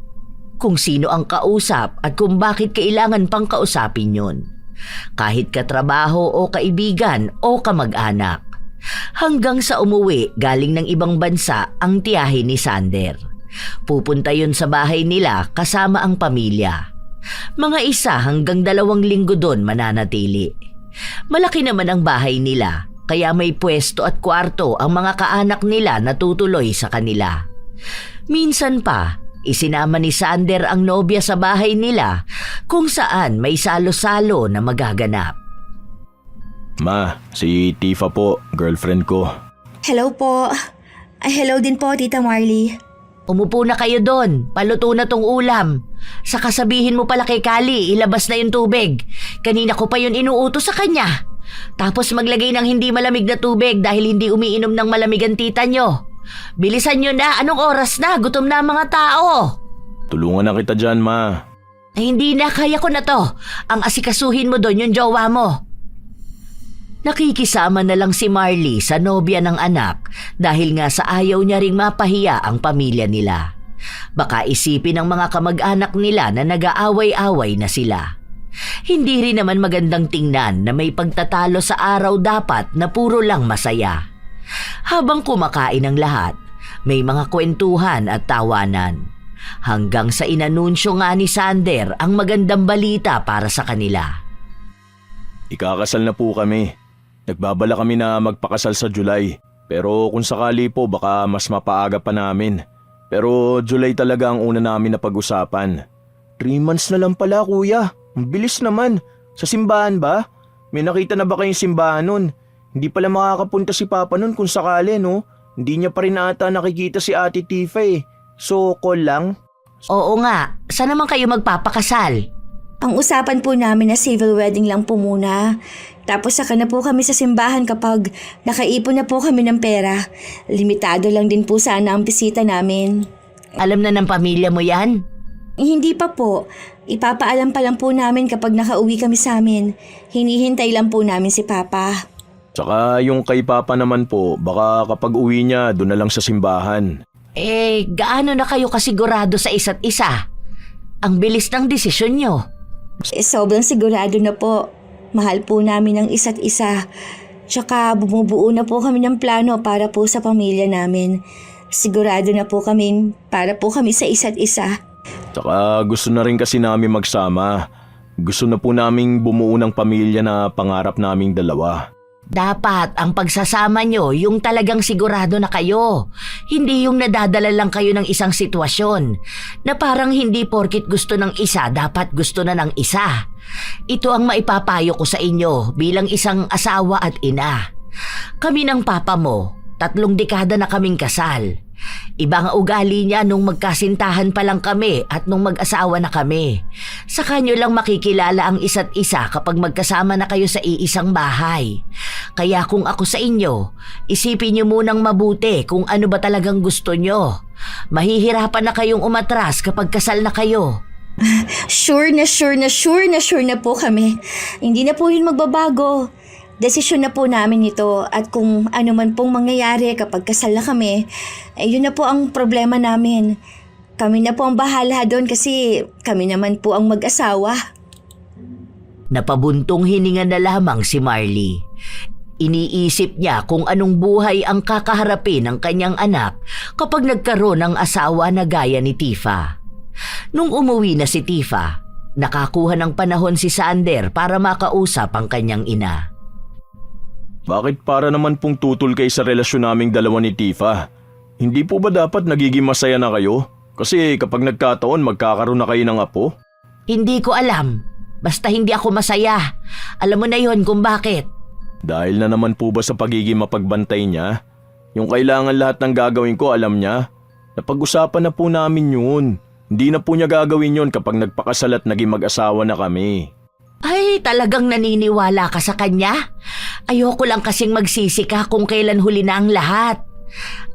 Kung sino ang kausap at kung bakit kailangan pang kausapin yun. Kahit katrabaho o kaibigan o kamag-anak. Hanggang sa umuwi galing ng ibang bansa ang tiyahin ni Sander. Pupunta yun sa bahay nila kasama ang pamilya. Mga 1 hanggang 2 linggo doon mananatili. Malaki naman ang bahay nila, kaya may pwesto at kwarto ang mga kaanak nila na tutuloy sa kanila. Minsan pa, isinama ni Sander ang nobya sa bahay nila kung saan may salo-salo na magaganap. Ma, si Tifa po, girlfriend ko. Hello po. Ay, hello din po, Tita Marley. Umupo na kayo doon, paluto na tong ulam. Saka sabihin mo pala kay Kali, ilabas na yung tubig. Kanina ko pa yun inuutos sa kanya. Tapos maglagay ng hindi malamig na tubig dahil hindi umiinom ng malamig ang tita nyo. Bilisan nyo na, anong oras na? Gutom na ang mga tao. Tulungan na kita dyan, ma. Ay, hindi na, kaya ko na to. Ang asikasuhin mo doon yung jowa mo. Nakikisama na lang si Marley sa nobya ng anak dahil nga sa ayaw niya ring mapahiya ang pamilya nila. Baka isipin ng mga kamag-anak nila na nag-aaway-away na sila. Hindi rin naman magandang tingnan na may pagtatalo sa araw dapat na puro lang masaya. Habang kumakain ang lahat, may mga kwentuhan at tawanan. Hanggang sa inanunsyo nga ni Sander ang magandang balita para sa kanila. Ikakasal na po kami. Nagbabala kami na magpakasal sa July. Pero kung sakali po baka mas mapaaga pa namin. Pero July talaga ang una namin na pag-usapan. 3 months na lang pala, kuya. Ang bilis naman. Sa simbahan ba? May nakita na ba kayong simbahan nun? Hindi pala makakapunta si Papa nun kung sakali, no? Hindi niya pa rin ata nakikita si Ate Tifa eh. So, call lang? Oo nga, saan naman kayo magpapakasal? Ang usapan po namin na civil wedding lang po muna. Tapos saka na po kami sa simbahan kapag nakaipon na po kami ng pera. Limitado lang din po sana ang bisita namin. Alam na ng pamilya mo yan? Hindi pa po. Ipapaalam pa lang po namin kapag nakauwi kami sa amin. Hinihintay lang po namin si Papa. Tsaka yung kay Papa naman po, baka kapag uwi niya doon na lang sa simbahan. Gaano na kayo kasigurado sa isa't isa? Ang bilis ng desisyon nyo. Sobrang sigurado na po. Mahal po namin ang isa't isa. Tsaka bumubuo na po kami ng plano para po sa pamilya namin. Sigurado na po kami para po kami sa isa't isa. Tsaka gusto na rin kasi namin magsama. Gusto na po naming bumuo ng pamilya na pangarap naming dalawa. Dapat ang pagsasama nyo yung talagang sigurado na kayo. Hindi yung nadadala lang kayo ng isang sitwasyon na parang hindi porkit gusto ng isa dapat gusto na ng isa. Ito ang maipapayo ko sa inyo bilang isang asawa at ina. Kami ng papa mo, 3 dekada na kaming kasal. Iba ang ugali niya nung magkasintahan pa lang kami at nung mag-asawa na kami. Saka nyo lang makikilala ang isa't isa kapag magkasama na kayo sa iisang bahay. Kaya kung ako sa inyo, isipin nyo munang mabuti kung ano ba talagang gusto nyo. Mahihirapan na kayong umatras kapag kasal na kayo. Sure na po kami. Hindi na po yun magbabago. Desisyon na po namin ito at kung ano man pong mangyayari kapag kasal na kami, yun na po ang problema namin. Kami na po ang bahala doon kasi kami naman po ang mag-asawa. Napabuntong hininga na lamang si Marley. Iniisip niya kung anong buhay ang kakaharapin ng kanyang anak kapag nagkaroon ng asawa na gaya ni Tifa. Nung umuwi na si Tifa, nakakuha ng panahon si Sander para makausap ang kanyang ina. Bakit para naman pong tutol kayo sa relasyon naming dalawa ni Tifa? Hindi po ba dapat nagiging masaya na kayo? Kasi kapag nagkataon magkakaroon na kayo ng apo? Hindi ko alam. Basta hindi ako masaya. Alam mo na yon kung bakit. Dahil na naman po ba sa pagiging mapagbantay niya? Yung kailangan lahat ng gagawin ko alam niya. Napag-usapan na po namin yun. Hindi na po niya gagawin yun kapag nagpakasal at naging mag-asawa na kami. Ay, talagang naniniwala ka sa kanya? Ayoko lang kasing magsisi ka kung kailan huli na ang lahat.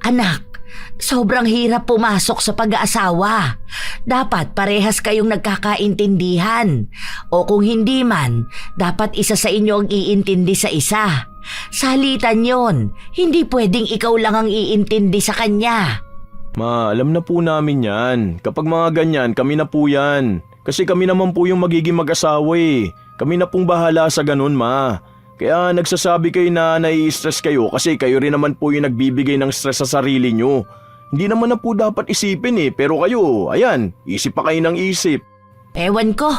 Anak, sobrang hirap pumasok sa pag-aasawa. Dapat parehas kayong nagkakaintindihan. O kung hindi man, dapat isa sa inyo ang iintindi sa isa. Salitan yon. Hindi pwedeng ikaw lang ang iintindi sa kanya. Ma, alam na po namin yan. Kapag mga ganyan, kami na po yan. Kasi kami naman po yung magiging mag-asawa eh. Kami na pong bahala sa ganun, ma. Kaya nagsasabi kayo na nai-stress kayo kasi kayo rin naman po yung nagbibigay ng stress sa sarili nyo. Hindi naman na po dapat isipin eh, pero kayo, ayan, isip pa kayo ng isip. Ewan ko.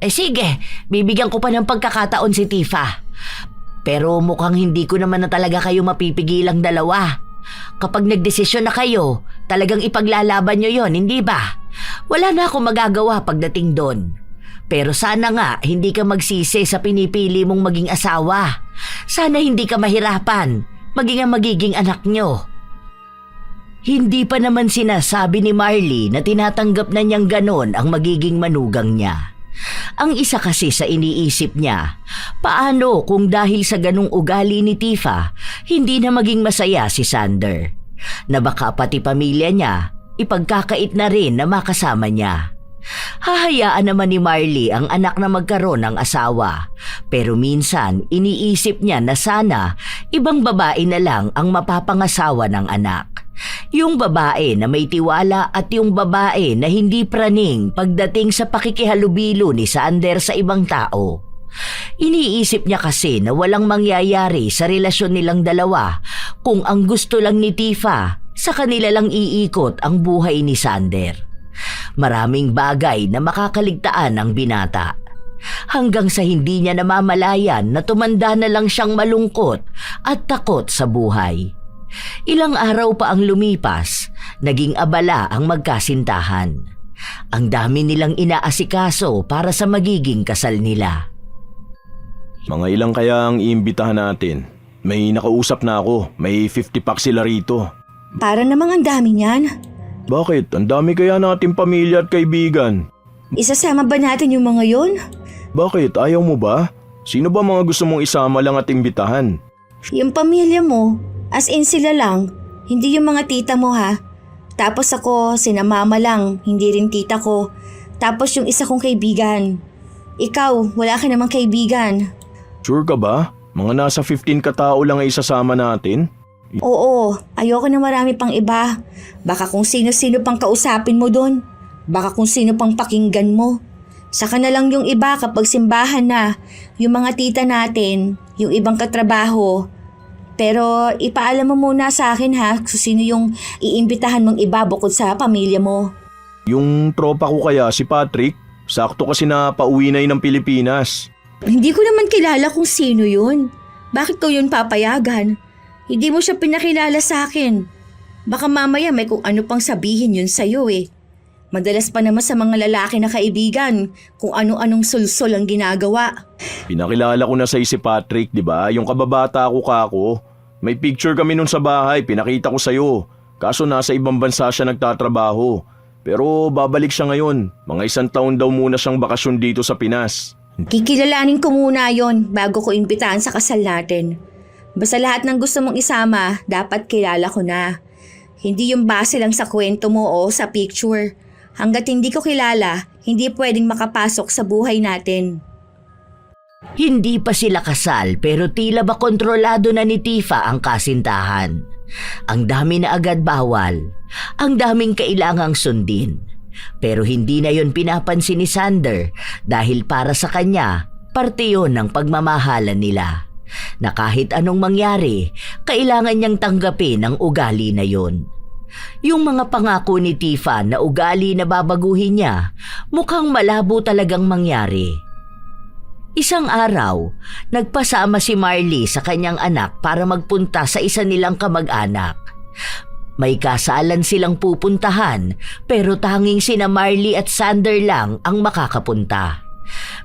Sige, bibigyan ko pa ng pagkakataon si Tifa. Pero mukhang hindi ko naman na talaga kayo mapipigilang dalawa. Kapag nagdesisyon na kayo, talagang ipaglalaban nyo yon, hindi ba? Wala na akong magagawa pagdating doon. Pero sana nga hindi ka magsisi sa pinipili mong maging asawa. Sana hindi ka mahirapan, maging ang magiging anak nyo. Hindi pa naman sinasabi ni Marley na tinatanggap na niyang ganon ang magiging manugang niya. Ang isa kasi sa iniisip niya, paano kung dahil sa ganung ugali ni Tifa, hindi na maging masaya si Sander? Na baka pati pamilya niya, ipagkakait na rin na makasama niya. Hahayaan naman ni Marley ang anak na magkaroon ng asawa, pero minsan iniisip niya na sana ibang babae na lang ang mapapangasawa ng anak. Yung babae na may tiwala at yung babae na hindi praning pagdating sa pakikihalubilo ni Sander sa ibang tao. Iniisip niya kasi na walang mangyayari sa relasyon nilang dalawa kung ang gusto lang ni Tifa sa kanila lang iikot ang buhay ni Sander. Maraming bagay na makakaligtaan ng binata. Hanggang sa hindi niya namamalayan na tumanda na lang siyang malungkot at takot sa buhay. Ilang araw pa ang lumipas, naging abala ang magkasintahan. Ang dami nilang inaasikaso para sa magiging kasal nila. Mga ilang kaya ang iimbitahan natin? May nakausap na ako, may 50 packs sila rito. Para namang ang dami niyan. Bakit? Ang dami kaya natin pamilya at kaibigan. Isasama ba natin yung mga yon? Bakit? Ayaw mo ba? Sino ba mga gusto mong isama lang at imbitahan? Yung pamilya mo, as in sila lang, hindi yung mga tita mo ha. Tapos ako, sina mama lang, hindi rin tita ko. Tapos yung isa kong kaibigan. Ikaw, wala ka namang kaibigan. Sure ka ba? Mga nasa 15 katao lang ay isasama natin? Oo, ayoko na marami pang iba. Baka kung sino-sino pang kausapin mo doon. Baka kung sino pang pakinggan mo. Saka na lang yung iba kapag simbahan na, yung mga tita natin, yung ibang katrabaho. Pero ipaalam mo muna sa akin ha kung sino yung iimbitahan mong iba bukod sa pamilya mo. Yung tropa ko kaya si Patrick, sakto kasi na pauwi na yun ng Pilipinas. Hindi ko naman kilala kung sino yun. Bakit ko yun papayagan? Hindi mo siya pinakilala sa akin. Baka mamaya may kung ano pang sabihin yun sa'yo eh. Madalas pa naman sa mga lalaki na kaibigan kung ano-anong sulsol ang ginagawa. Pinakilala ko na sa si Patrick, di ba? Yung kababata ko kako. May picture kami nun sa bahay, pinakita ko sa'yo. Kaso nasa ibang bansa siya nagtatrabaho. Pero babalik siya ngayon. Mga 1 taon daw muna siyang bakasyon dito sa Pinas. Kikilalanin ko muna yon bago ko imbitahan sa kasal natin. Basta lahat ng gusto mong isama, dapat kilala ko na. Hindi yung base lang sa kwento mo o sa picture. Hanggat hindi ko kilala, hindi pwedeng makapasok sa buhay natin. Hindi pa sila kasal pero tila ba kontrolado na ni Tifa ang kasintahan. Ang dami na agad bawal, ang daming kailangang sundin. Pero hindi na yon pinapansin ni Sander dahil para sa kanya, parte yon ng pagmamahalan nila. Na kahit anong mangyari, kailangan niyang tanggapin ang ugali na yon. Yung mga pangako ni Tifa na ugali na babaguhin niya, mukhang malabo talagang mangyari. Isang araw, nagpasama si Marley sa kanyang anak para magpunta sa isa nilang kamag-anak. May kasalan silang pupuntahan pero tanging sina Marley at Sander lang ang makakapunta.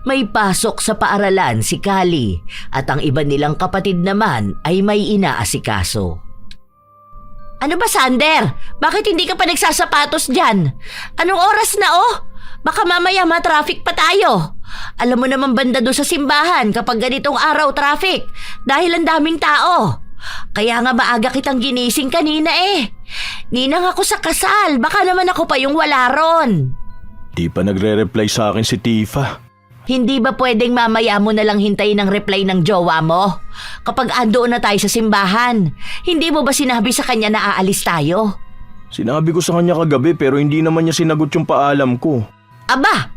May pasok sa paaralan si Kali at ang iba nilang kapatid naman ay may inaasikaso. Ano ba, Sander? Bakit hindi ka pa nagsasapatos dyan? Anong oras na Baka mamaya ma-traffic pa tayo. Alam mo naman banda doon sa simbahan kapag ganitong araw traffic dahil ang daming tao. Kaya nga maaga kitang ginising kanina Ninang ako sa kasal, baka naman ako pa yung wala ron. Di pa nagre-reply sa akin si Tifa. Hindi ba pwedeng mamaya mo na lang hintayin ang reply ng jowa mo? Kapag andoon na tayo sa simbahan, hindi mo ba sinabi sa kanya na aalis tayo? Sinabi ko sa kanya kagabi pero hindi naman niya sinagot yung paalam ko. Aba,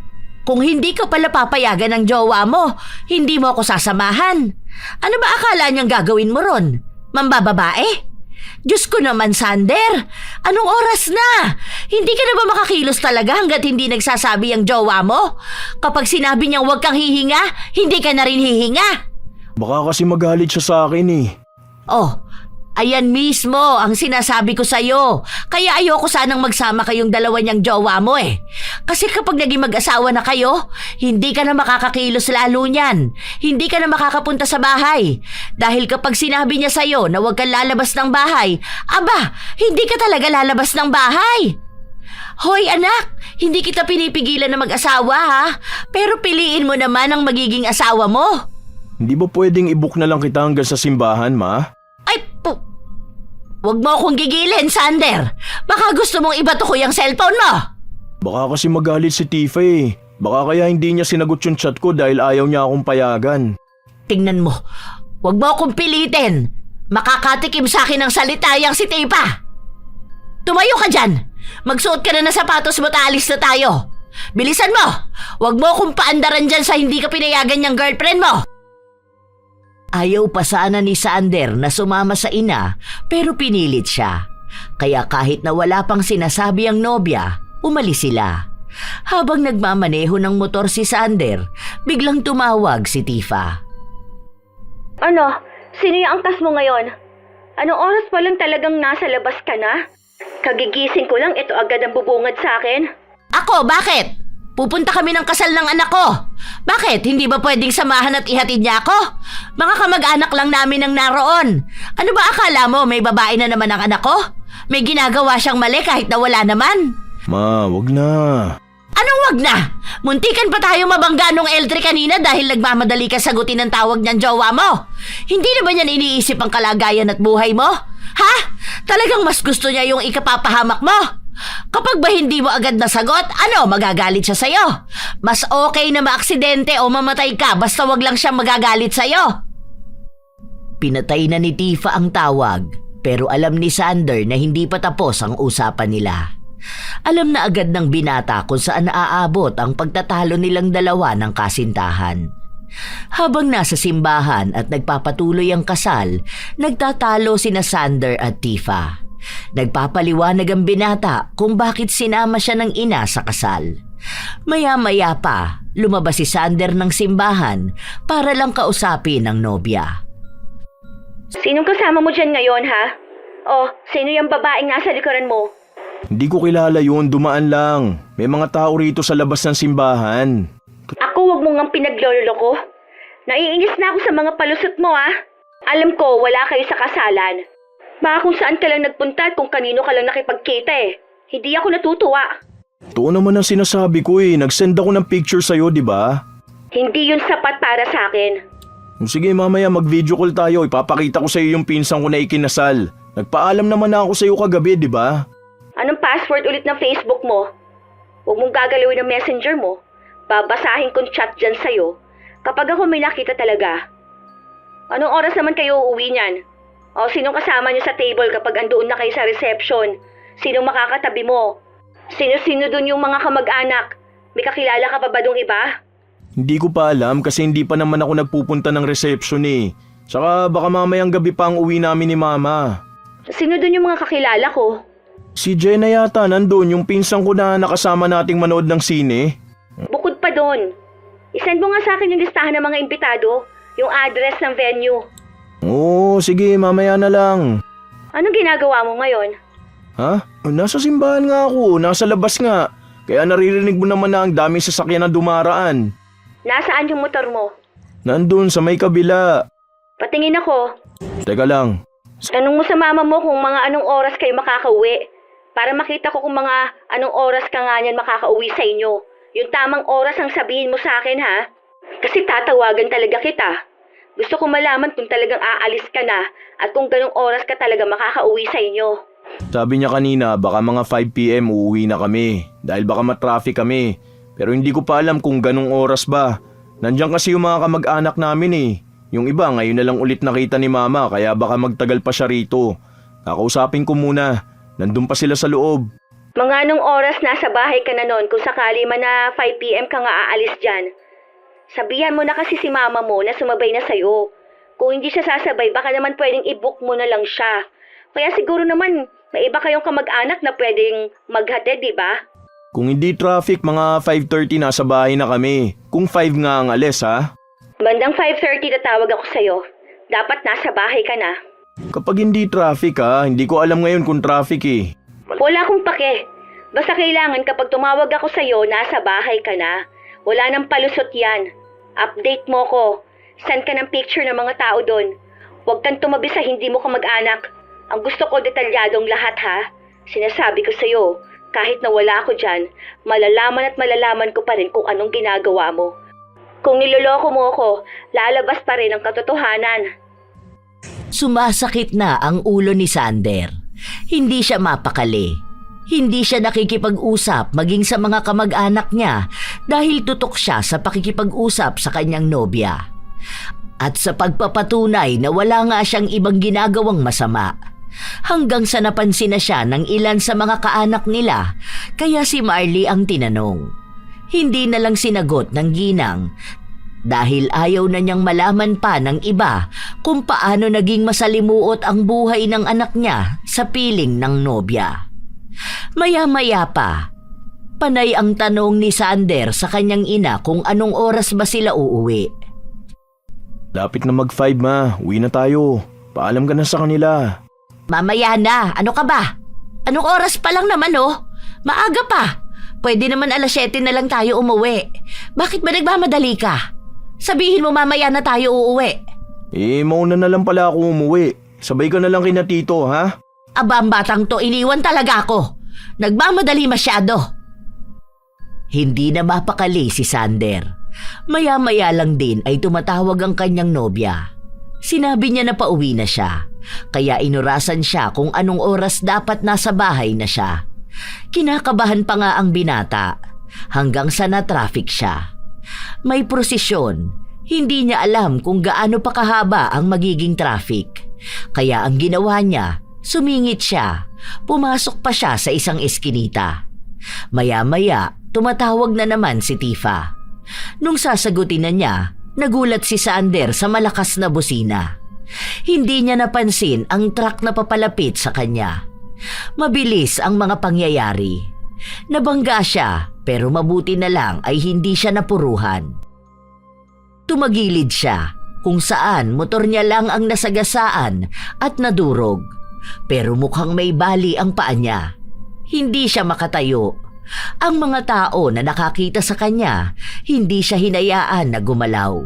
kung hindi ka pala papayagan ng jowa mo, hindi mo ako sasamahan. Ano ba akala niyang gagawin mo ron? Mambababae? Diyos ko naman, Sander! Anong oras na? Hindi ka na ba makakilos talaga hanggat hindi nagsasabi ang jowa mo? Kapag sinabi niyang huwag kang hihinga, hindi ka na rin hihinga. Baka kasi magalit siya sa akin Oh, ayan mismo ang sinasabi ko sa'yo. Kaya ayoko sanang magsama kayong dalawa niyang jowa mo Kasi kapag naging mag-asawa na kayo, hindi ka na makakakilos lalo niyan. Hindi ka na makakapunta sa bahay. Dahil kapag sinabi niya sa'yo na huwag kang lalabas ng bahay, aba, hindi ka talaga lalabas ng bahay. Hoy anak, hindi kita pinipigilan na mag-asawa ha. Pero piliin mo naman ang magiging asawa mo. Hindi ba pwedeng i-book na lang kita hanggang sa simbahan, ma? Huwag mo akong gigilin, Sander. Baka gusto mong ibato ko yung cellphone mo. Baka kasi magalit si Tifa Baka kaya hindi niya sinagot yung chat ko dahil ayaw niya akong payagan. Tingnan mo, huwag mo akong pilitin. Makakatikim sa akin ng salita yang si Tifa. Tumayo ka dyan. Magsuot ka na ng sapatos mo at alis na tayo. Bilisan mo. Huwag mo akong paandaran dyan sa hindi ka pinayagan niyang girlfriend mo. Ayaw pa sana ni Sander na sumama sa ina pero pinilit siya. Kaya kahit na wala pang sinasabi ang nobya, umalis sila. Habang nagmamaneho ng motor si Sander, biglang tumawag si Tifa. Ano? Sino yung angkas mo ngayon? Anong oras pa lang talagang nasa labas ka na? Kagigising ko lang, ito agad ang bubungad sa akin. Ako, bakit? Pupunta kami ng kasal ng anak ko. Bakit? Hindi ba pwedeng samahan at ihatid niya ako? Mga kamag-anak lang namin ang naroon. Ano ba akala mo, may babae na naman ang anak ko? May ginagawa siyang mali kahit na wala naman. Ma, wag na. Anong wag na? Muntikan pa tayo mabangga nung L3 kanina dahil nagmamadali ka sagutin ang tawag niyang jowa mo. Hindi na ba niyan iniisip ang kalagayan at buhay mo? Ha? Talagang mas gusto niya yung ikapapahamak mo? Kapag ba hindi mo agad nasagot, magagalit siya sa'yo? Mas okay na maaksidente o mamatay ka basta wag lang siya magagalit sa'yo. Pinatay na ni Tifa ang tawag, pero alam ni Sander na hindi pa tapos ang usapan nila. Alam na agad ng binata kung saan naaabot ang pagtatalo nilang dalawa ng kasintahan. Habang nasa simbahan at nagpapatuloy ang kasal, nagtatalo sina Sander at Tifa. Nagpapaliwanag ang binata kung bakit sinama siya ng ina sa kasal. Maya-maya pa, lumabas si Sander ng simbahan para lang kausapin ang nobya. Sinong kasama mo dyan ngayon, ha? Oh, sino yung babaeng nasa likuran mo? Hindi ko kilala yun, dumaan lang. May mga tao rito sa labas ng simbahan. Ako, wag mo ngang pinaglololo ko. Naiinis na ako sa mga palusot mo, ha? Alam ko, wala kayo sa kasalan. Baka kung saan ka lang nagpunta at kung kanino ka lang nakipagkita Hindi ako natutuwa. Totoo naman ang sinasabi ko Nag-send ako ng picture sa'yo, di ba? Hindi yun sapat para sa akin. Sige, mamaya mag-video call tayo. Ipapakita ko sa'yo yung pinsan ko na ikinasal. Nagpaalam naman ako sa'yo kagabi, di ba? Anong password ulit ng Facebook mo? Huwag mong gagalawin ng messenger mo. Babasahin kong chat dyan sa'yo kapag ako may nakita talaga. Anong oras naman kayo uuwi niyan? O sinong kasama niyo sa table kapag andoon na kayo sa reception? Sinong makakatabi mo? Sino-sino dun yung mga kamag-anak? May kakilala ka pa ba dong iba? Hindi ko pa alam kasi hindi pa naman ako nagpupunta ng reception Saka baka mamayang gabi pa ang uwi namin ni Mama. Sino dun yung mga kakilala ko? Si Jenna yata nandun, yung pinsan ko na nakasama nating manood ng sine. Bukod pa dun, isend mo nga sa akin yung listahan ng mga imbitado, yung address ng venue. Oo, sige, mamaya na lang. Anong ginagawa mo ngayon? Ha? Nasa simbahan nga ako, nasa labas nga. Kaya naririnig mo naman na ang daming sasakyan na dumaraan. Nasaan yung motor mo? Nandun sa may kabila. Patingin ako. Teka lang. Tanong mo sa mama mo kung mga anong oras kayo makakauwi. Para makita ko kung mga anong oras ka nga niyan makakauwi sa inyo. Yung tamang oras ang sabihin mo sa akin, ha? Kasi tatawagan talaga kita. Gusto ko malaman kung talagang aalis ka na at kung ganong oras ka talaga makakauwi sa inyo. Sabi niya kanina baka mga 5 PM uuwi na kami dahil baka matraffic kami. Pero hindi ko pa alam kung ganong oras ba. Nandiyan kasi yung mga kamag-anak namin eh. Yung iba ngayon na lang ulit nakita ni mama kaya baka magtagal pa siya rito. Kakausapin ko muna. Nandun pa sila sa loob. Mga anong oras nasa bahay ka na nun kung sakali man na 5 PM ka nga aalis dyan? Sabihan mo na kasi si mama mo na sumabay na sa'yo. Kung hindi siya sasabay, baka naman pwedeng i-book mo na lang siya. Kaya siguro naman, may iba kayong kamag-anak na pwedeng maghatid, di ba? Kung hindi traffic, mga 5:30 nasa bahay na kami. Kung 5 nga ang alis ha. Bandang 5:30 tatawag ako sa'yo. Dapat nasa bahay ka na. Kapag hindi traffic ha, hindi ko alam ngayon kung traffic eh. Wala akong pake. Basta kailangan kapag tumawag ako sa'yo, nasa bahay ka na. Wala nang palusot yan. Update mo ko. Send ka ng picture ng mga tao doon. Huwag kang tumabi sa hindi mo kamag-anak. Ang gusto ko detalyadong lahat ha. Sinasabi ko sa'yo, kahit na wala ako dyan, malalaman at malalaman ko pa rin kung anong ginagawa mo. Kung niloloko mo ako, lalabas pa rin ang katotohanan. Sumasakit na ang ulo ni Sander. Hindi siya mapakali. Hindi siya nakikipag-usap maging sa mga kamag-anak niya dahil tutok siya sa pakikipag-usap sa kanyang nobya. At sa pagpapatunay na wala nga siyang ibang ginagawang masama. Hanggang sa napansin na siya ng ilan sa mga kaanak nila, kaya si Marley ang tinanong. Hindi na lang sinagot ng ginang dahil ayaw na niyang malaman pa ng iba kung paano naging masalimuot ang buhay ng anak niya sa piling ng nobya. Maya-maya pa, panay ang tanong ni Sander sa kanyang ina kung anong oras ba sila uuwi. Lapit na mag-5 ma, uwi na tayo. Paalam ka na sa kanila. Mamaya na, ano ka ba? Anong oras pa lang naman oh? Maaga pa. Pwede naman 7:00 na lang tayo umuwi. Bakit ba nagmamadali ka? Sabihin mo mamaya na tayo uuwi. Mauna na lang pala ako umuwi. Sabay ka na lang kina tito ha? Aba, ang batang to, iniwan talaga ako. Nagmamadali masyado. Hindi na mapakali si Sander. Maya-maya lang din ay tumatawag ang kanyang nobya. Sinabi niya na pauwi na siya, kaya inurasan siya kung anong oras dapat nasa bahay na siya. Kinakabahan pa nga ang binata hanggang sa na-traffic siya. May prosesyon, hindi niya alam kung gaano pa kahaba ang magiging traffic. Kaya ang ginawa niya, sumingit siya, pumasok pa siya sa isang eskinita. Maya-maya, tumatawag na naman si Tifa. Nung sasagutin na niya, nagulat si Sander sa malakas na busina. Hindi niya napansin ang truck na papalapit sa kanya. Mabilis ang mga pangyayari. Nabangga siya pero mabuti na lang ay hindi siya napuruhan. Tumagilid siya kung saan motor niya lang ang nasagasaan at nadurog. Pero mukhang may bali ang paa niya. Hindi siya makatayo. Ang mga tao na nakakita sa kanya, hindi siya hinayaan na gumalaw.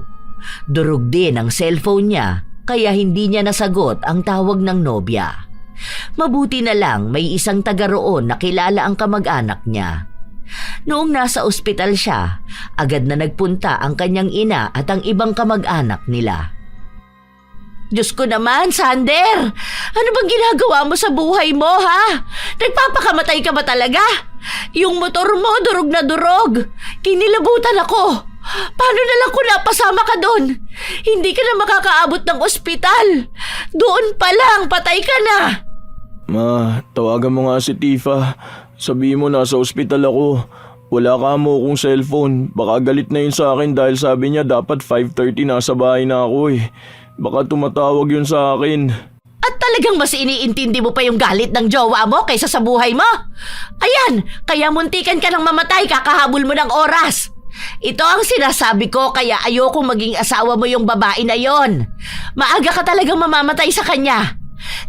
Durog din ang cellphone niya, kaya hindi niya nasagot ang tawag ng nobya. Mabuti na lang may isang taga roon na kilala ang kamag-anak niya. Noong nasa ospital siya, agad na nagpunta ang kanyang ina at ang ibang kamag-anak nila. Diyos ko naman, Sander! Ano bang ginagawa mo sa buhay mo, ha? Nagpapakamatay ka ba talaga? Yung motor mo, durog na durog. Kinilabutan ako. Paano na lang kung napasama ka doon? Hindi ka na makakaabot ng ospital. Doon pa lang, patay ka na. Ma, tawagan mo nga si Tifa. Sabihin mo nasa ospital ako. Wala ka mo akong cellphone. Baka galit na yun sa akin dahil sabi niya dapat 5:30 nasa bahay na ako eh. Baka tumatawag yun sa akin. At talagang mas iniintindi mo pa yung galit ng jowa mo kaysa sa buhay mo? Ayan, kaya muntikan ka ng mamatay kakahabol mo ng oras. Ito ang sinasabi ko kaya ayokong maging asawa mo yung babae na yon. Maaga ka talagang mamamatay sa kanya.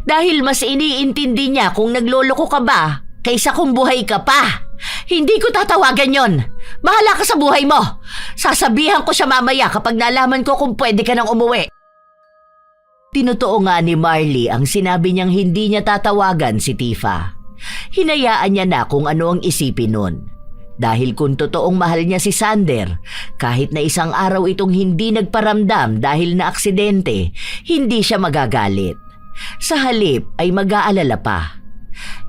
Dahil mas iniintindi niya kung nagloloko ka ba kaysa kung buhay ka pa. Hindi ko tatawagan yon. Bahala ka sa buhay mo! Sasabihan ko siya mamaya kapag nalaman ko kung pwede ka nang umuwi. Tinotoo nga ni Marley ang sinabi niyang hindi niya tatawagan si Tifa. Hinayaan niya na kung ano ang isipin nun. Dahil kung totoong mahal niya si Sander, kahit na isang araw itong hindi nagparamdam dahil na aksidente, hindi siya magagalit. Sa halip ay mag-aalala pa.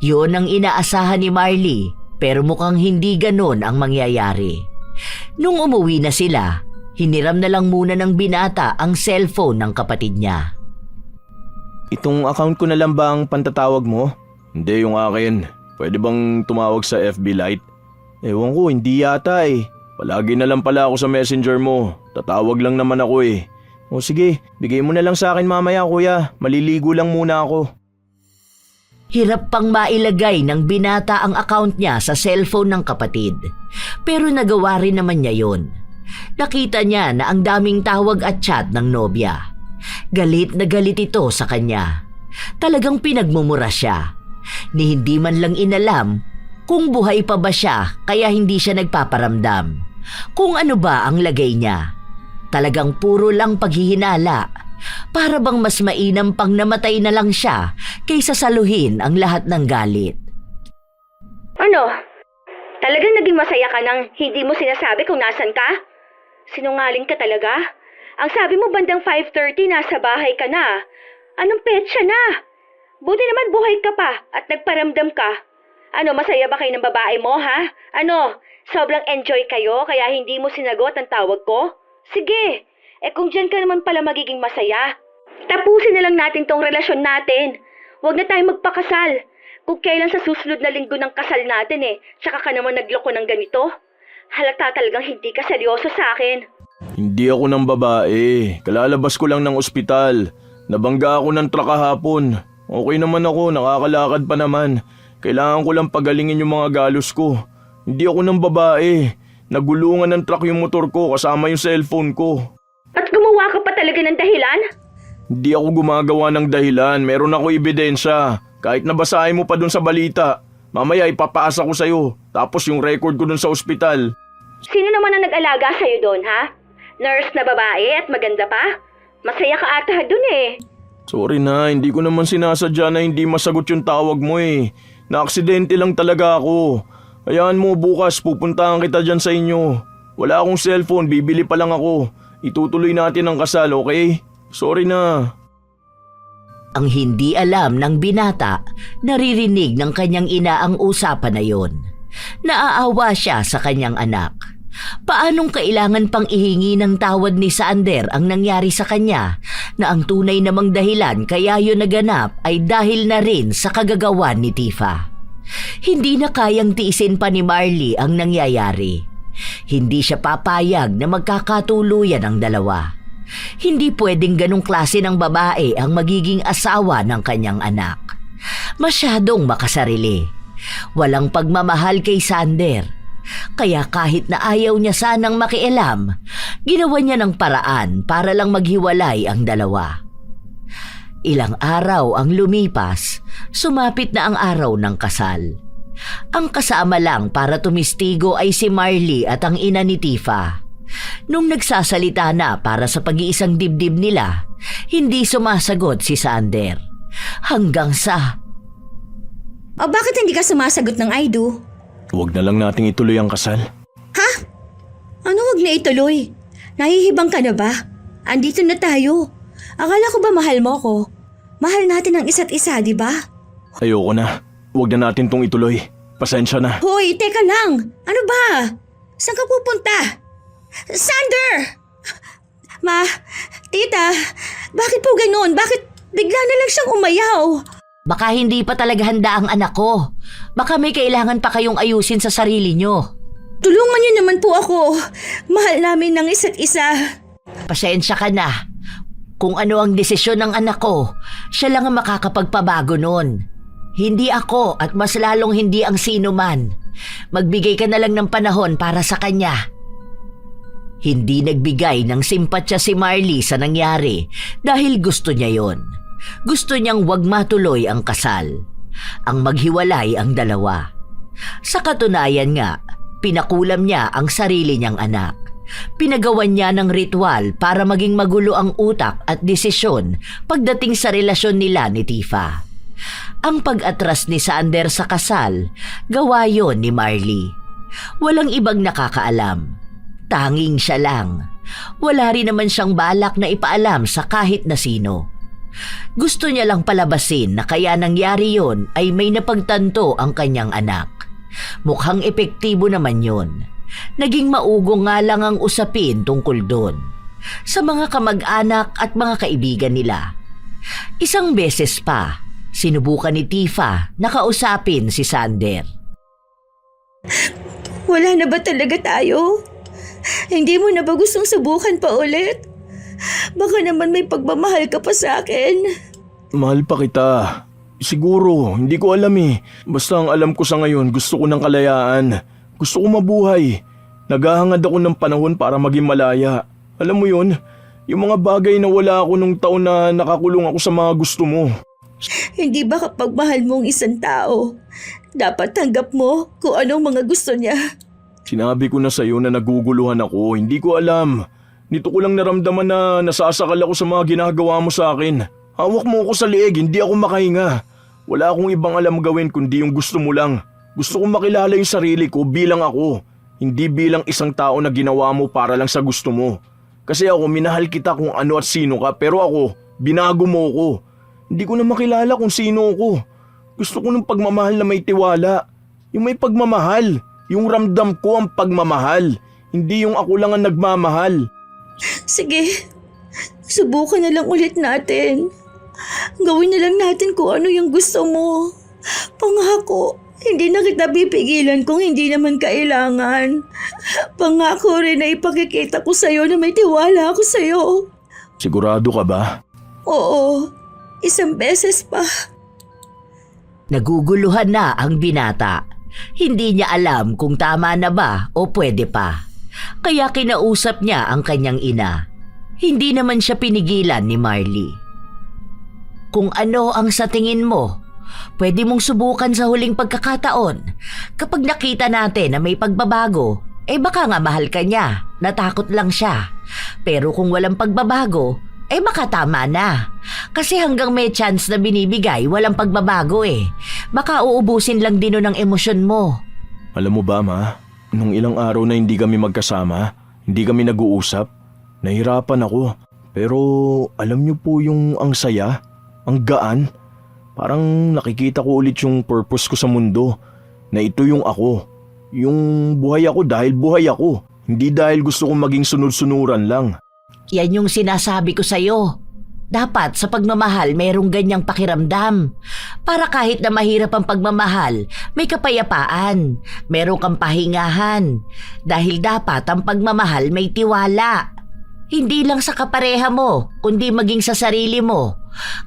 Yun ang inaasahan ni Marley, pero mukhang hindi ganon ang mangyayari. Nung umuwi na sila, hiniram na lang muna ng binata ang cellphone ng kapatid niya. Itong account ko na lang ba ang pantatawag mo? Hindi, yung akin. Pwede bang tumawag sa FB Lite? Ewan ko, hindi yata eh. Palagi na lang pala ako sa messenger mo. Tatawag lang naman ako eh. O sige, bigay mo na lang sa akin mamaya kuya. Maliligo lang muna ako. Hirap pang mailagay ng binata ang account niya sa cellphone ng kapatid. Pero nagawa rin naman niya yun. Nakita niya na ang daming tawag at chat ng nobya. Galit na galit ito sa kanya. Talagang pinagmumura siya. Ni hindi man lang inalam kung buhay pa ba siya kaya hindi siya nagpaparamdam. Kung ano ba ang lagay niya. Talagang puro lang paghihinala. Para bang mas mainam pang namatay na lang siya kaysa saluhin ang lahat ng galit. Ano? Talagang naging masaya ka nang hindi mo sinasabi kung nasan ka? Sinungaling ka talaga? Ang sabi mo bandang 5:30 nasa bahay ka na. Anong petsa na? Buti naman buhay ka pa at nagparamdam ka. Ano, masaya ba kayo ng babae mo, ha? Ano, sobrang enjoy kayo kaya hindi mo sinagot ang tawag ko? Sige, kung dyan ka naman pala magiging masaya, tapusin na lang natin tong relasyon natin. Huwag na tayong magpakasal. Kung kailan sa susunod na linggo ng kasal natin tsaka ka naman nagloko ng ganito. Halata talagang hindi ka seryoso sa akin. Hindi ako ng babae. Kalalabas ko lang ng ospital. Nabangga ako ng truck kahapon. Okay naman ako, nakakalakad pa naman. Kailangan ko lang pagalingin yung mga galos ko. Hindi ako ng babae. Nagulungan ng truck yung motor ko kasama yung cellphone ko. At gumawa ka pa talaga ng dahilan? Hindi ako gumagawa ng dahilan. Meron ako ebidensya. Kahit nabasahin mo pa dun sa balita. Mamaya ipapasa ko sa'yo. Tapos yung record ko dun sa ospital. Sino naman ang nag-alaga sa'yo doon, ha? Nurse na babae at maganda pa? Masaya ka ata dun Sorry na, hindi ko naman sinasadya na hindi masagot yung tawag mo Na-aksidente lang talaga ako. Hayaan mo bukas, pupuntahan kita dyan sa inyo. Wala akong cellphone, bibili pa lang ako. Itutuloy natin ang kasal, okay? Sorry na. Ang hindi alam ng binata, naririnig ng kanyang ina ang usapan na yon. Naaawa siya sa kanyang anak. Paanong kailangan pang ihingi ng tawad ni Sander ang nangyari sa kanya na ang tunay namang dahilan kaya yun naganap ay dahil na rin sa kagagawan ni Tifa. Hindi na kayang tiisin pa ni Marley ang nangyayari. Hindi siya papayag na magkakatuluyan ang dalawa. Hindi pwedeng ganong klase ng babae ang magiging asawa ng kanyang anak. Masyadong makasarili. Walang pagmamahal kay Sander. Kaya kahit na ayaw niya sanang makialam, ginawa niya ng paraan para lang maghiwalay ang dalawa. Ilang araw ang lumipas, sumapit na ang araw ng kasal. Ang kasama lang para tumistigo ay si Marley at ang ina ni Tifa. Nung nagsasalita na para sa pag-iisang dibdib nila, hindi sumasagot si Sander. Hanggang sa... O bakit hindi ka sumasagot ng I do? Huwag na lang nating ituloy ang kasal. Ha? Ano wag na ituloy? Nahihibang ka na ba? Andito na tayo. Akala ko ba mahal mo ko? Mahal natin ang isa't isa, di ba? Ayoko na. Huwag na natin tong ituloy. Pasensya na. Hoy, teka lang. Ano ba? Saan ka pupunta? Sander! Ma, tita, bakit po ganun? Bakit bigla na lang siyang umayaw? Baka hindi pa talaga handa ang anak ko. Baka may kailangan pa kayong ayusin sa sarili nyo. Tulungan niyo naman po ako. Mahal namin ng isa't isa. Pasensya ka na. Kung ano ang desisyon ng anak ko, siya lang ang makakapagpabago nun. Hindi ako at mas lalong hindi ang sino man. Magbigay ka na lang ng panahon para sa kanya. Hindi nagbigay ng simpatya si Marley sa nangyari dahil gusto niya yon. Gusto niyang wag matuloy ang kasal. Ang maghiwalay ang dalawa. Sa katunayan nga, Pinakulam niya ang sarili niyang anak. Pinagawan niya ng ritual para maging magulo ang utak at desisyon pagdating sa relasyon nila ni Tifa. Ang pag-atras ni Sander sa kasal, gawa yon ni Marley. Walang ibang nakakaalam. Tanging siya lang. Wala rin naman siyang balak na ipaalam sa kahit na sino. Gusto niya lang palabasin na kaya nangyari yon ay may napagtanto ang kanyang anak. Mukhang epektibo naman yon. Naging maugong nga lang ang usapin tungkol doon sa mga kamag-anak at mga kaibigan nila. Isang beses pa, sinubukan ni Tifa na kausapin si Sander. Wala na ba talaga tayo? Hindi mo na ba gustong subukan pa ulit? Baka naman may pagmamahal ka pa sa akin. Mahal pa kita. Siguro, hindi ko alam eh. Basta ang alam ko sa ngayon, gusto ko ng kalayaan. Gusto ko mabuhay. Naghahangad ako ng panahon para maging malaya. Alam mo yun, yung mga bagay na wala ako nung taon na nakakulong ako sa mga gusto mo. Hindi ba kapag mahal mo ang isang tao, dapat tanggap mo kung anong mga gusto niya? Sinabi ko na sa'yo na naguguluhan ako, hindi ko alam. Nito ko lang naramdaman na nasasakal ako sa mga ginagawa mo sa akin. Hawak mo ako sa leeg, hindi ako makahinga. Wala akong ibang alam gawin kundi yung gusto mo lang. Gusto kong makilala yung sarili ko bilang ako, hindi bilang isang tao na ginawa mo para lang sa gusto mo. Kasi ako, minahal kita kung ano at sino ka, pero ako, binago mo ko. Hindi ko na makilala kung sino ako. Gusto ko ng pagmamahal na may tiwala. Yung may pagmamahal, yung ramdam ko ang pagmamahal, hindi yung ako lang ang nagmamahal. Sige, subukan na lang ulit natin. Gawin na lang natin kung ano yung gusto mo. Pangako, hindi na kita pipigilan kung hindi naman kailangan. Pangako rin na ipakikita ko sa'yo na may tiwala ako sa'yo. Sigurado ka ba? Oo, isang beses pa. Naguguluhan na ang binata. Hindi niya alam kung tama na ba o pwede pa. Kaya kinausap niya ang kanyang ina. Hindi naman siya pinigilan ni Marley. Kung ano ang sa tingin mo, pwede mong subukan sa huling pagkakataon. Kapag nakita natin na may pagbabago, baka nga mahal ka niya, natakot lang siya. Pero kung walang pagbabago, baka tama na. Kasi hanggang may chance na binibigay, walang pagbabago eh. Baka uubusin lang din nun ang emosyon mo. Alam mo ba, Ma? Nung ilang araw na hindi kami magkasama, hindi kami nag-uusap, nahirapan ako. Pero alam niyo po yung ang saya, ang gaan. Parang nakikita ko ulit yung purpose ko sa mundo, na ito yung ako. Yung buhay ako dahil buhay ako, hindi dahil gusto kong maging sunod-sunuran lang. Yan yung sinasabi ko sa'yo. Dapat sa pagmamahal mayroong ganyang pakiramdam. Para kahit na mahirap ang pagmamahal, may kapayapaan, meron kang pahingahan. Dahil dapat ang pagmamahal may tiwala. Hindi lang sa kapareha mo, kundi maging sa sarili mo.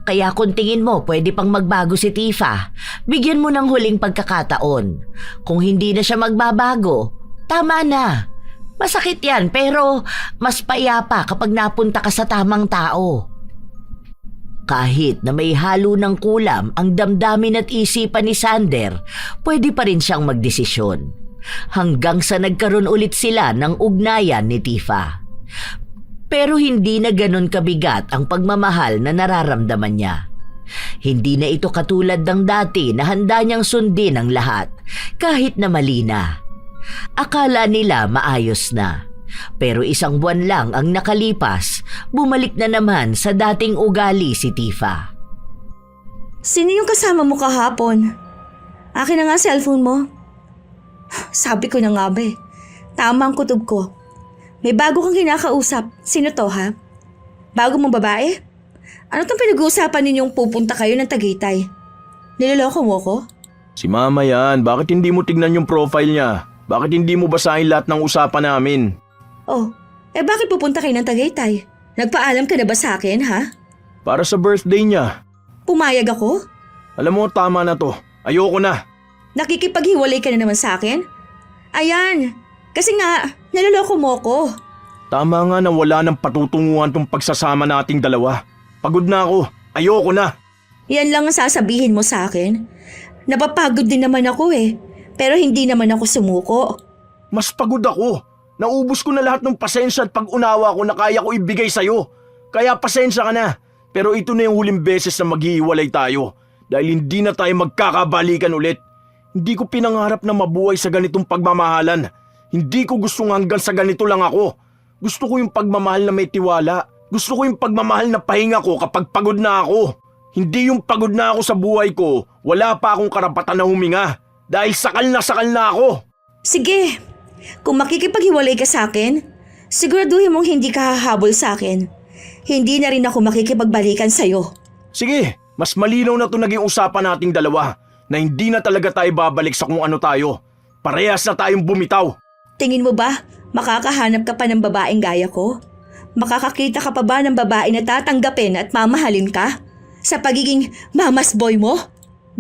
Kaya kung tingin mo pwede pang magbago si Tifa, bigyan mo ng huling pagkakataon. Kung hindi na siya magbabago, tama na. Masakit yan pero mas payapa kapag napunta ka sa tamang tao. Kahit na may halo ng kulam ang damdamin at isipan ni Sander, pwede pa rin siyang magdesisyon. Hanggang sa nagkaroon ulit sila ng ugnayan ni Tifa. Pero hindi na ganun kabigat ang pagmamahal na nararamdaman niya. Hindi na ito katulad ng dati na handa niyang sundin ang lahat, kahit na mali na. Akala nila maayos na. Pero isang buwan lang ang nakalipas, bumalik na naman sa dating ugali si Tifa. Sino yung kasama mo kahapon? Akin na nga cellphone mo. Sabi ko na nga ba eh. Tama ang kutob ko. May bago kang kinakausap. Sino to ha? Bago mong babae? Ano tong pinag-uusapan ninyong pupunta kayo ng Tagaytay? Niloloko mo ko? Si Mama yan, bakit hindi mo tignan yung profile niya? Bakit hindi mo basahin lahat ng usapan namin? Oh, bakit pupunta kayo ng Tagaytay? Nagpaalam ka na ba sa akin ha? Para sa birthday niya. Pumayag ako? Alam mo, tama na to. Ayoko na. Nakikipaghiwalay ka na naman sa akin? Ayan, kasi nga, naloloko mo ko. Tama nga na wala nang patutunguhan tong pagsasama nating dalawa. Pagod na ako. Ayoko na. Yan lang ang sasabihin mo sa akin. Napapagod din naman ako eh. Pero hindi naman ako sumuko. Mas pagod ako. Naubos ko na lahat ng pasensya at pag-unawa ko na kaya ko ibigay sa'yo. Kaya pasensya ka na. Pero ito na yung huling beses na maghihiwalay tayo. Dahil hindi na tayo magkakabalikan ulit. Hindi ko pinangarap na mabuhay sa ganitong pagmamahalan. Hindi ko gustong hanggang sa ganito lang ako. Gusto ko yung pagmamahal na may tiwala. Gusto ko yung pagmamahal na pahinga ko kapag pagod na ako. Hindi yung pagod na ako sa buhay ko, wala pa akong karapatan na huminga. Dahil sakal na ako. Sige, kung makikipaghiwalay ka sa akin, siguraduhin mong hindi ka hahabol sa akin. Hindi na rin ako makikipagbalikan sa'yo. Sige, mas malinaw na ito naging usapan nating dalawa na hindi na talaga tayo babalik sa kung ano tayo. Parehas na tayong bumitaw. Tingin mo ba, makakahanap ka pa ng babaeng gaya ko? Makakakita ka pa ba ng babae na tatanggapin at mamahalin ka? Sa pagiging mamas boy mo?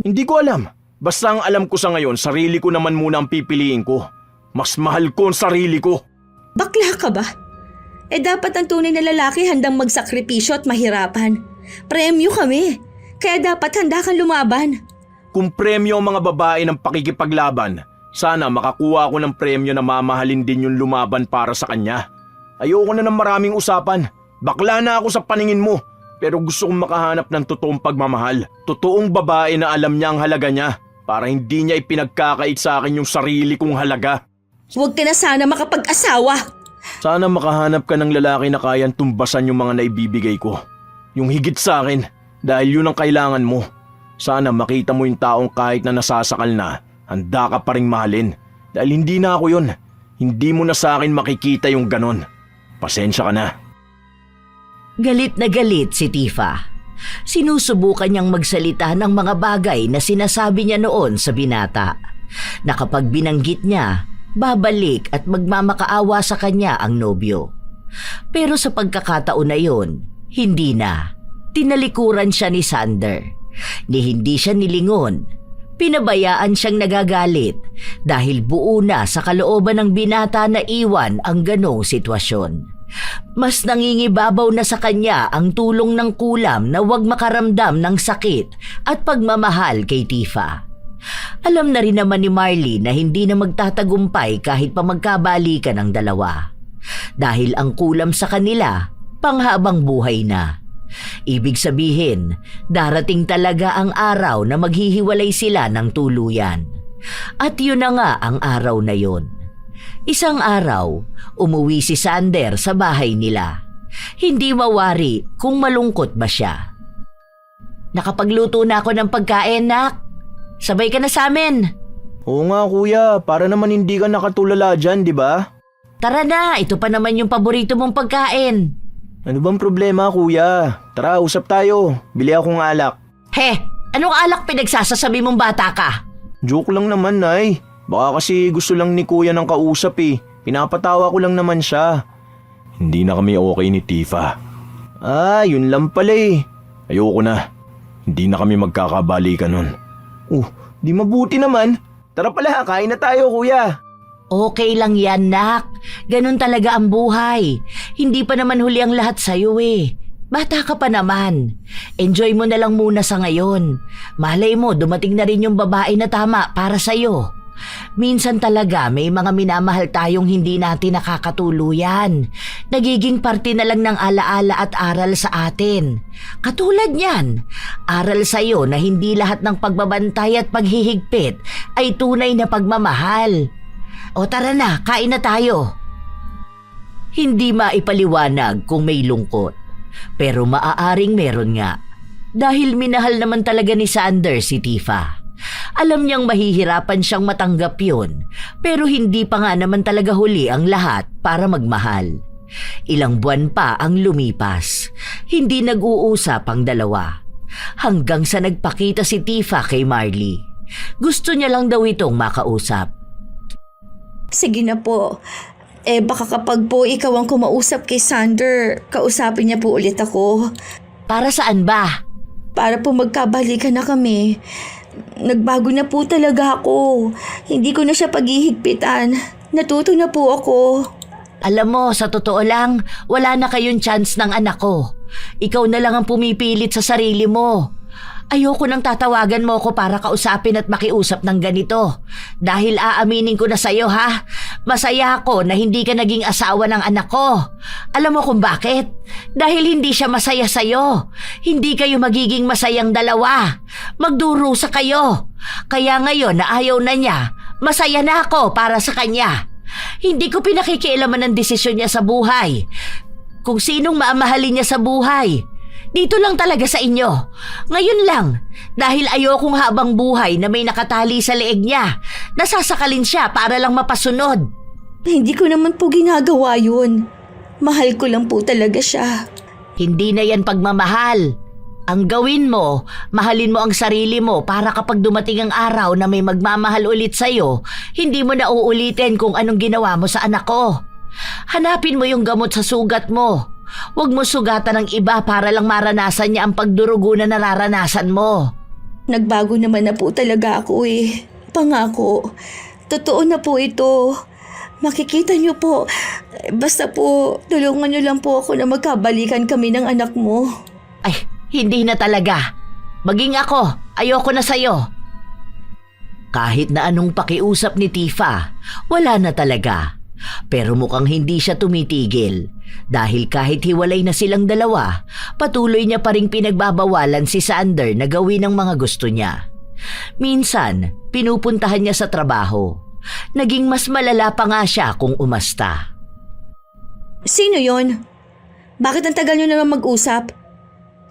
Hindi ko alam. Basta ang alam ko sa ngayon, sarili ko naman muna ang pipiliin ko. Mas mahal ko ang sarili ko. Bakla ka ba? Dapat ang tunay na lalaki handang magsakripisyo at mahirapan. Premyo kami. Kaya dapat handa kang lumaban. Kung premyo ang mga babae ng pakikipaglaban, sana makakuha ako ng premyo na mamahalin din yung lumaban para sa kanya. Ayoko na ng maraming usapan. Bakla na ako sa paningin mo. Pero gusto kong makahanap ng totoong pagmamahal. Totoong babae na alam niya ang halaga niya. Para hindi niya ipinagkakait sa akin yung sarili kong halaga. Huwag ka na sana makapag-asawa. Sana makahanap ka ng lalaki na kayang tumbasan yung mga naibibigay ko. Yung higit sa akin. Dahil yun ang kailangan mo. Sana makita mo yung taong kahit na nasasakal na, handa ka pa ring mahalin. Dahil hindi na ako yun. Hindi mo na sa akin makikita yung ganon. Pasensya ka na. Galit na galit si Tifa. Sinusubukan niyang magsalita ng mga bagay na sinasabi niya noon sa binata. Na kapag binanggit niya, babalik at magmamakaawa sa kanya ang nobyo. Pero sa pagkakataon na yon, hindi na. Tinalikuran siya ni Sander. Ni hindi siya nilingon. Pinabayaan siyang nagagalit dahil buo na sa kalooban ng binata na iwan ang ganong sitwasyon. Mas nangingibabaw na sa kanya ang tulong ng kulam na huwag makaramdam ng sakit at pagmamahal kay Tifa. Alam na rin naman ni Marley na hindi na magtatagumpay kahit pa magkabalikan ang dalawa. Dahil ang kulam sa kanila, panghabang buhay na. Ibig sabihin, darating talaga ang araw na maghihiwalay sila ng tuluyan. At yun na nga ang araw na yun. Isang araw, umuwi si Sander sa bahay nila. Hindi mawari kung malungkot ba siya. Nakapagluto na ako ng pagkain, nak. Sabay ka na sa amin. Oo nga kuya, para naman hindi ka nakatulala dyan, di ba? Tara na, ito pa naman yung paborito mong pagkain. Ano bang problema kuya? Tara, usap tayo. Bili akong alak. He, anong alak pinagsasasabi mong bata ka? Joke lang naman, Nay. Baka kasi gusto lang ni kuya ng kausap eh. Pinapatawa ko lang naman siya. Hindi na kami okay ni Tifa. Yun lang pala eh. Ayoko na. Hindi na kami magkakabalikan nun. Di mabuti naman. Tara pala, kain na tayo kuya. Okay lang yan, nak. Ganun talaga ang buhay. Hindi pa naman huli ang lahat sa'yo eh. Bata ka pa naman. Enjoy mo na lang muna sa ngayon. Malay mo, dumating na rin yung babae na tama para sa'yo. Minsan talaga may mga minamahal tayong hindi natin nakakatuluyan. Nagiging parte na lang ng alaala at aral sa atin. Katulad niyan, aral sa'yo na hindi lahat ng pagbabantay at paghihigpit ay tunay na pagmamahal. O tara na, kain na tayo. Hindi maipaliwanag kung may lungkot, pero maaaring meron nga. Dahil minahal naman talaga ni Sander si Tifa. Alam niyang mahihirapan siyang matanggap yun, pero hindi pa nga naman talaga huli ang lahat para magmahal. Ilang buwan pa ang lumipas. Hindi nag-uusap ang dalawa. Hanggang sa nagpakita si Tifa kay Marley. Gusto niya lang daw itong makausap. Sige na po. Baka kapag po ikaw ang kumausap kay Sander, kausapin niya po ulit ako. Para saan ba? Para po magkabalikan na kami. Nagbago na po talaga ako. Hindi ko na siya paghihigpitan. Natuto na po ako. Alam mo, sa totoo lang, wala na kayong chance ng anak ko. Ikaw na lang ang pumipilit sa sarili mo. Ayoko nang tatawagan mo ko para kausapin at makiusap ng ganito. Dahil aaminin ko na sa'yo ha, masaya ako na hindi ka naging asawa ng anak ko. Alam mo kung bakit? Dahil hindi siya masaya sa'yo. Hindi kayo magiging masayang dalawa. Magdurusa kayo. Kaya ngayon na ayaw na niya, masaya na ako para sa kanya. Hindi ko pinakikialaman ang desisyon niya sa buhay. Kung sinong mamahalin niya sa buhay. Dito lang talaga sa inyo. Ngayon lang, dahil ayokong habang buhay na may nakatali sa leeg niya, nasasakalin siya para lang mapasunod. Hindi ko naman po ginagawa yun. Mahal ko lang po talaga siya. Hindi na yan pagmamahal. Ang gawin mo, mahalin mo ang sarili mo para kapag dumating ang araw na may magmamahal ulit sa'yo, hindi mo na uulitin kung anong ginawa mo sa anak ko. Hanapin mo yung gamot sa sugat mo. Huwag mo sugatan ng iba para lang maranasan niya ang pagdurugo na nararanasan mo. Nagbago naman na po talaga ako eh. Pangako. Totoo na po ito. Makikita niyo po. Basta po, tulungan niyo lang po ako na magkabalikan kami ng anak mo. Ay, hindi na talaga. Maging ako, ayoko na sa'yo. Kahit na anong pakiusap ni Tifa, wala na talaga. Pero mukhang hindi siya tumitigil dahil kahit hiwalay na silang dalawa, patuloy niya pa ring pinagbabawalan si Sander na gawin ang mga gusto niya. Minsan, pinupuntahan niya sa trabaho. Naging mas malala pa nga siya kung umasta. Sino yon? Bakit ang tagal niyo naman mag-usap?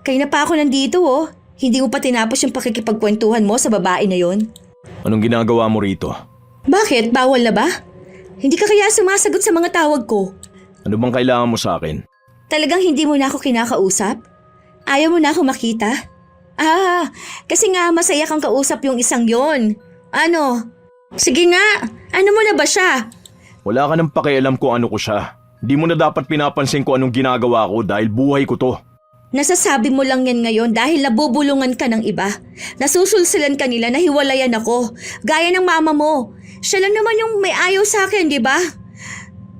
Kaya na pa ako nandito oh. Hindi mo pa tinapos yung pakikipagkwentuhan mo sa babae na yon. Anong ginagawa mo rito? Bakit? Bawal na ba? Hindi ka kaya sumasagot sa mga tawag ko? Ano bang kailangan mo sa akin? Talagang hindi mo na ako kinakausap? Ayaw mo na ako makita? Kasi nga masaya kang kausap yung isang yon. Ano? Sige nga, ano mo na ba siya? Wala ka nang pakialam kung ano ko siya. Hindi mo na dapat pinapansin kung anong ginagawa ko dahil buhay ko to. Nasasabi mo lang yan ngayon dahil nabubulungan ka ng iba. Nasusulsulan ka nila na hiwalayan ako. Gaya ng mama mo. Siya lang naman yung may ayaw sa akin, di ba?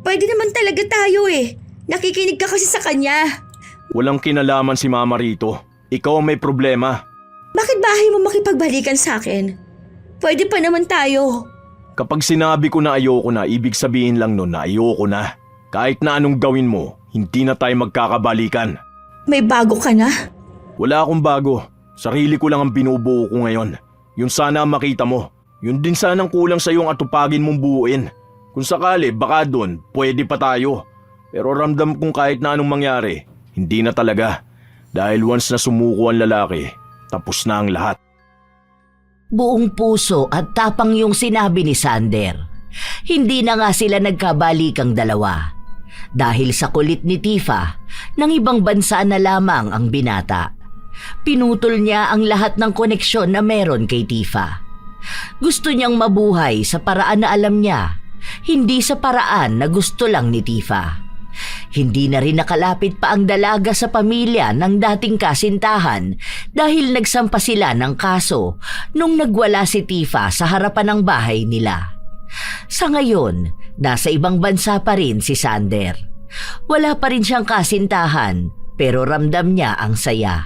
Pwede naman talaga tayo eh. Nakikinig ka kasi sa kanya. Walang kinalaman si Mama rito. Ikaw ang may problema. Bakit bahay mo makipagbalikan sa akin? Pwede pa naman tayo. Kapag sinabi ko na ayoko na, ibig sabihin lang nun na ayoko na. Kahit na anong gawin mo, hindi na tayo magkakabalikan. May bago ka na? Wala akong bago. Sarili ko lang ang binubuo ko ngayon. Yun sana ang makita mo. Yun din sanang kulang sa iyong atupagin mong buuin. Kung sakali, baka doon, pwede pa tayo. Pero ramdam kong kahit na anong mangyari, hindi na talaga. Dahil once na sumuko ang lalaki, tapos na ang lahat. Buong puso at tapang yung sinabi ni Sander. Hindi na nga sila nagkabalikang dalawa. Dahil sa kulit ni Tifa, ng ibang bansa na lamang ang binata. Pinutol niya ang lahat ng koneksyon na meron kay Tifa. Gusto niyang mabuhay sa paraan na alam niya, hindi sa paraan na gusto lang ni Tifa. Hindi na rin nakalapit pa ang dalaga sa pamilya ng dating kasintahan dahil nagsampa sila ng kaso nung nagwala si Tifa sa harapan ng bahay nila. Sa ngayon, nasa ibang bansa pa rin si Sander. Wala pa rin siyang kasintahan pero ramdam niya ang saya.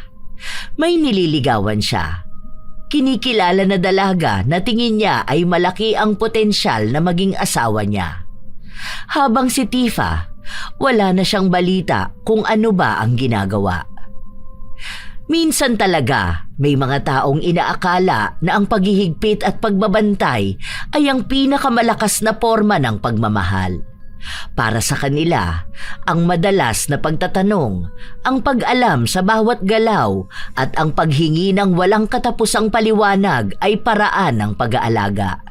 May nililigawan siya. Kinikilala na dalaga na tingin niya ay malaki ang potensyal na maging asawa niya. Habang si Tifa, wala na siyang balita kung ano ba ang ginagawa. Minsan talaga, may mga taong inaakala na ang paghihigpit at pagbabantay ay ang pinakamalakas na forma ng pagmamahal. Para sa kanila, ang madalas na pagtatanong, ang pag-alam sa bawat galaw at ang paghingi ng walang katapusang paliwanag ay paraan ng pag-aalaga.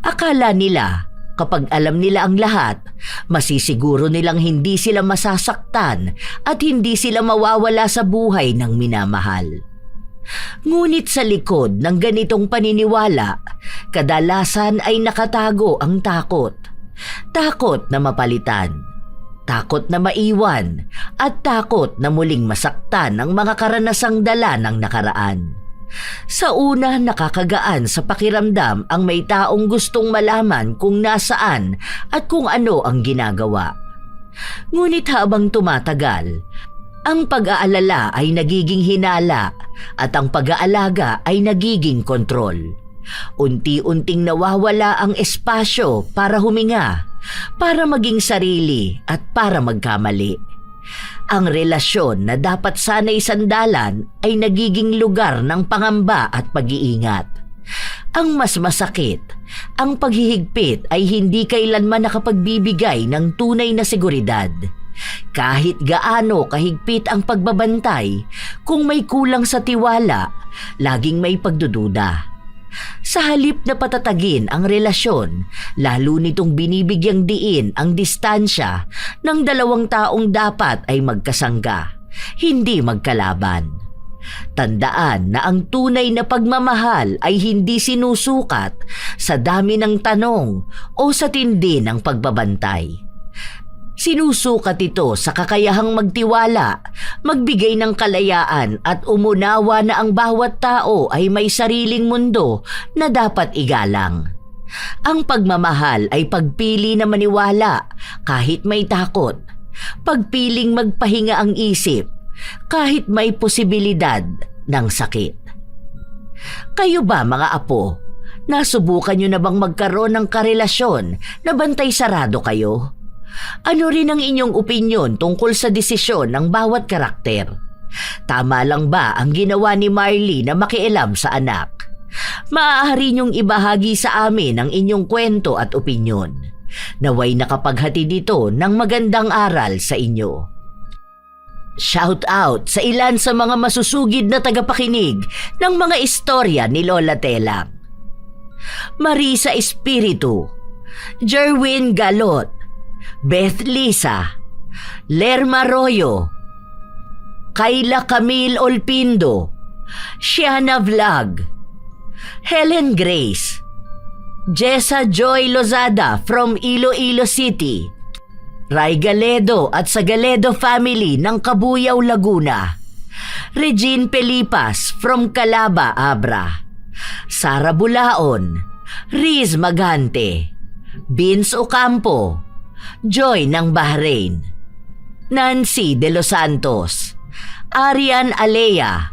Akala nila, kapag alam nila ang lahat, masisiguro nilang hindi sila masasaktan at hindi sila mawawala sa buhay ng minamahal. Ngunit sa likod ng ganitong paniniwala, kadalasan ay nakatago ang takot. Takot na mapalitan, takot na maiwan, at takot na muling masaktan ang mga karanasang dala ng nakaraan. Sa una, nakakagaan sa pakiramdam ang may taong gustong malaman kung nasaan at kung ano ang ginagawa. Ngunit habang tumatagal, Ang pag-aalala ay nagiging hinala at ang pag-aalaga ay nagiging kontrol. Unti-unting nawawala ang espasyo para huminga, para maging sarili at para magkamali. Ang relasyon na dapat sana'y sandalan ay nagiging lugar ng pangamba at pag-iingat. Ang mas masakit, ang paghihigpit ay hindi kailanman nakapagbibigay ng tunay na seguridad. Kahit gaano kahigpit ang pagbabantay, kung may kulang sa tiwala, laging may pagdududa. Sa halip na patatagin ang relasyon, lalo nitong binibigyang diin ang distansya ng dalawang taong dapat ay magkasangga, hindi magkalaban. Tandaan na ang tunay na pagmamahal ay hindi sinusukat sa dami ng tanong o sa tindi ng pagbabantay. Sinusukat ito sa kakayahang magtiwala, magbigay ng kalayaan at umunawa na ang bawat tao ay may sariling mundo na dapat igalang. Ang pagmamahal ay pagpili na maniwala kahit may takot, pagpiling magpahinga ang isip kahit may posibilidad ng sakit. Kayo ba mga apo, nasubukan nyo na bang magkaroon ng karelasyon na bantay sarado kayo? Ano rin ang inyong opinyon tungkol sa desisyon ng bawat karakter? Tama lang ba ang ginawa ni Marley na makialam sa anak? Maaari niyong ibahagi sa amin ang inyong kwento at opinyon. Naway nakapaghati dito ng magandang aral sa inyo. Shout out sa ilan sa mga masusugid na tagapakinig ng mga istorya ni Lola Telang. Marisa Espiritu, Jerwin Galot, Beth Lisa, Lerma Royo, Kayla Camille Olpindo, Shiana Vlog, Helen Grace, Jessa Joy Lozada from Iloilo City, Ray Galedo at sa Galedo family ng Cabuyao, Laguna, Regine Pelipas from Calaba, Abra, Sara Bulaon, Riz Magante, Vince Ocampo, Joy ng Bahrain, Nancy De Los Santos, Arian Alea,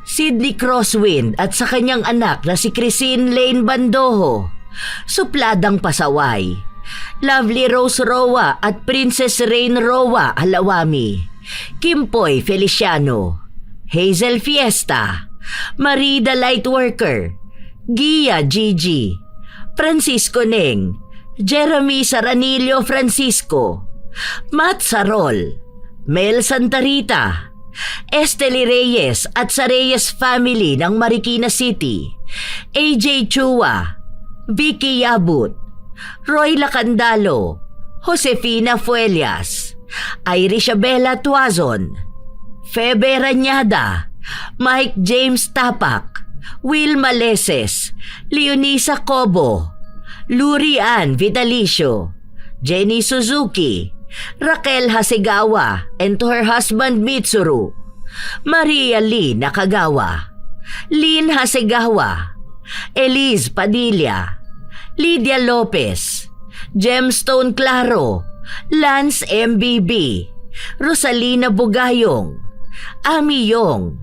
Sydney Crosswind at sa kanyang anak na si Christine Lane Bandoho, Supladang Pasaway, Lovely Rose Roa at Princess Rain Roa Alawami, Kimpoy Feliciano, Hazel Fiesta, Marida Lightworker, Gia Gigi, Francisco Neng, Jeremy Saranillo Francisco, Matt Sarol, Mel Santarita, Esteli Reyes at sa Reyes family ng Marikina City, AJ Chua, Vicky Yabut, Roy Lacandalo, Josefina Fuelias, Irish Abela Tuazon, Febe Rañada, Mike James Tapak, Will Maleses, Leonisa Cobo, Luri Ann Vitalicio, Jenny Suzuki, Raquel Hasegawa and to her husband Mitsuru, Maria Lee Nakagawa, Lynn Hasegawa, Elise Padilla, Lydia Lopez, Gemstone Claro, Lance MBB, Rosalina Bugayong, Ami Yong,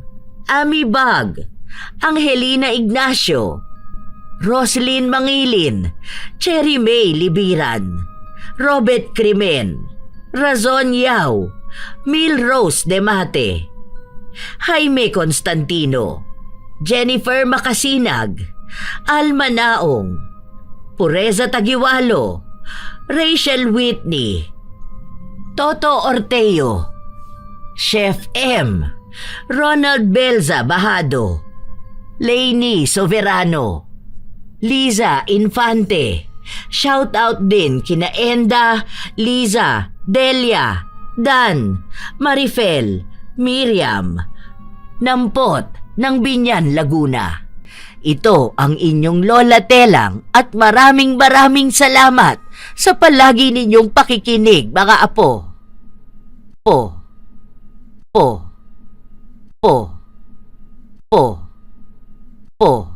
Ami Bag, Angelina Ignacio, Roslyn Mangilin, Cherry May Libiran, Robert Crimen, Razon Yao, Mil Rose Demate, Jaime Constantino, Jennifer Makasinag, Alma Naong, Pureza Tagiwalo, Rachel Whitney, Toto Orteo, Chef M, Ronald Belza Bahado, Lainey Soverano, Liza Infante. Shout out din kina Enda, Liza, Delia, Dan, Marifel, Miriam, Nampot ng Binyan, Laguna. Ito ang inyong Lola Telang at maraming salamat sa palagi ninyong pakikinig mga apo. Po, po, po, po, po.